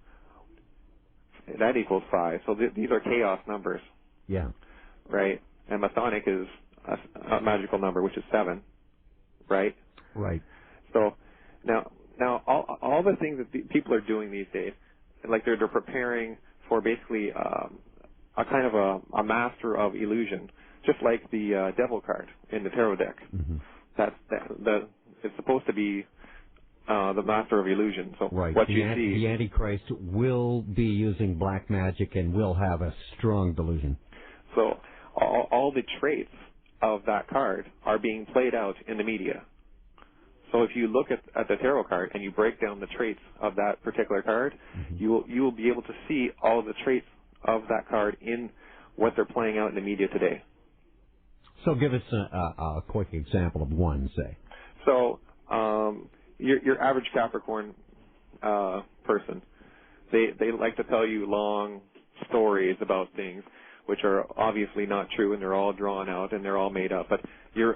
[SPEAKER 17] That equals 5. So these are chaos numbers.
[SPEAKER 1] Yeah.
[SPEAKER 17] Right? And Masonic is a magical number, which is 7. Right?
[SPEAKER 1] Right.
[SPEAKER 17] So now all the things that people are doing these days, like they're preparing for basically a kind of a master of illusion, just like the devil card in the tarot deck.
[SPEAKER 1] Mm-hmm.
[SPEAKER 17] It's supposed to be the master of illusion. So
[SPEAKER 1] right.
[SPEAKER 17] what
[SPEAKER 1] The Antichrist will be using black magic and will have a strong delusion.
[SPEAKER 17] So all the traits of that card are being played out in the media. So if you look at the tarot card and you break down the traits of that particular card, mm-hmm. you will be able to see all the traits of that card in what they're playing out in the media today.
[SPEAKER 1] So give us a quick example of one, say.
[SPEAKER 17] So your average Capricorn person, they like to tell you long stories about things which are obviously not true, and they're all drawn out and they're all made up. But you're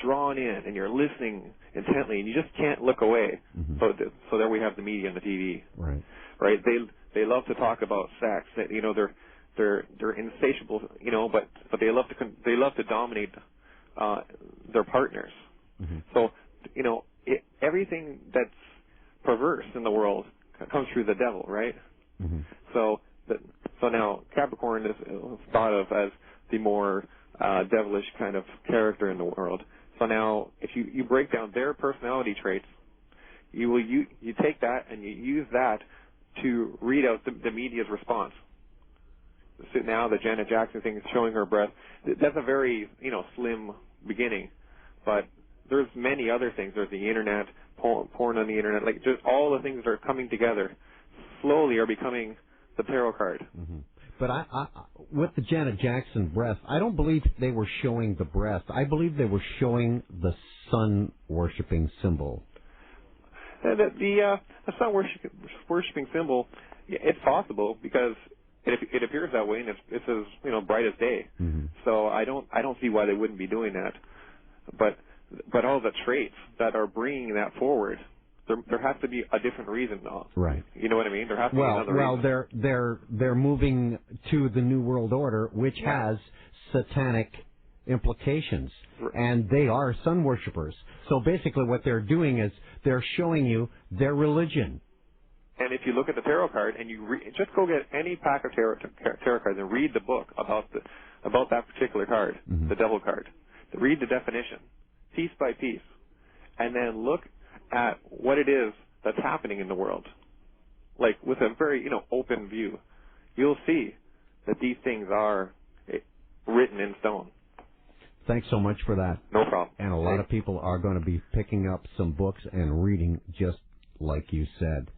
[SPEAKER 17] drawn in and you're listening intently, and you just can't look away.
[SPEAKER 1] Mm-hmm.
[SPEAKER 17] So there we have the media and the TV.
[SPEAKER 1] Right.
[SPEAKER 17] Right. They love to talk about sex. They're insatiable. But they love to dominate their partners.
[SPEAKER 1] Mm-hmm.
[SPEAKER 17] So everything that's perverse in the world comes through the devil, right?
[SPEAKER 1] Mm-hmm.
[SPEAKER 17] So now Capricorn is thought of as the more devilish kind of character in the world. So now, if you break down their personality traits, you take that and you use that to read out the media's response. So now the Janet Jackson thing is showing her breath. That's a very slim beginning, but there's many other things. There's the internet, porn on the internet, like just all the things that are coming together slowly are becoming the tarot card.
[SPEAKER 1] Mm-hmm. But I with the Janet Jackson breast, I don't believe they were showing the breast. I believe they were showing the sun worshipping symbol.
[SPEAKER 17] The sun worshipping symbol, it's possible because it appears that way, and it's as bright as day.
[SPEAKER 1] Mm-hmm.
[SPEAKER 17] So I don't see why they wouldn't be doing that. But all the traits that are bringing that forward, there has to be a different reason, though.
[SPEAKER 1] Right.
[SPEAKER 17] You know what I mean? There has to be another reason.
[SPEAKER 1] Well, they're moving to the New World Order, which has satanic implications, and they are sun worshippers. So basically, what they're doing is they're showing you their religion.
[SPEAKER 17] And if you look at the tarot card and you just go get any pack of tarot cards and read the book about that particular card,
[SPEAKER 1] mm-hmm.
[SPEAKER 17] the devil card. Read the definition, piece by piece, and then look at what it is that's happening in the world, like with a very open view. You'll see that these things are written in stone.
[SPEAKER 1] Thanks so much for that.
[SPEAKER 17] No problem.
[SPEAKER 1] And a lot of people are going to be picking up some books and reading just like you said.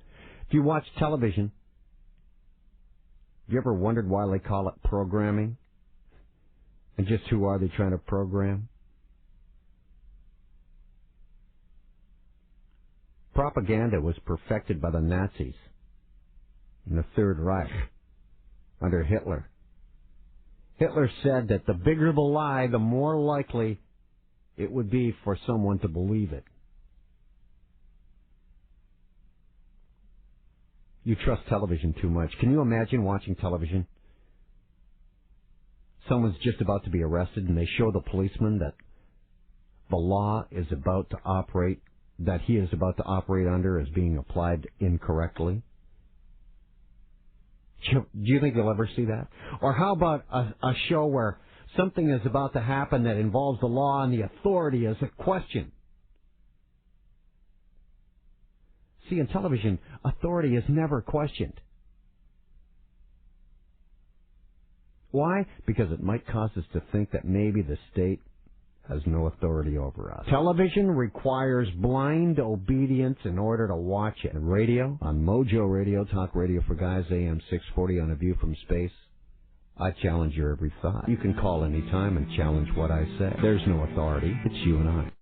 [SPEAKER 1] If you watch television, have you ever wondered why they call it programming? And just who are they trying to program? Propaganda was perfected by the Nazis in the Third Reich under Hitler. Hitler said that the bigger the lie, the more likely it would be for someone to believe it. You trust television too much. Can you imagine watching television? Someone's just about to be arrested and they show the policeman that the law is about to operate, that he is about to operate under is being applied incorrectly. Do you think you'll ever see that? Or how about a show where something is about to happen that involves the law and the authority as a question. See, in television, authority is never questioned. Why? Because it might cause us to think that maybe the state has no authority over us. Television requires blind obedience in order to watch it. And radio, on Mojo Radio, Talk Radio for Guys, AM 640 on A View from Space, I challenge your every thought. You can call any time and challenge what I say. There's no authority. It's you and I.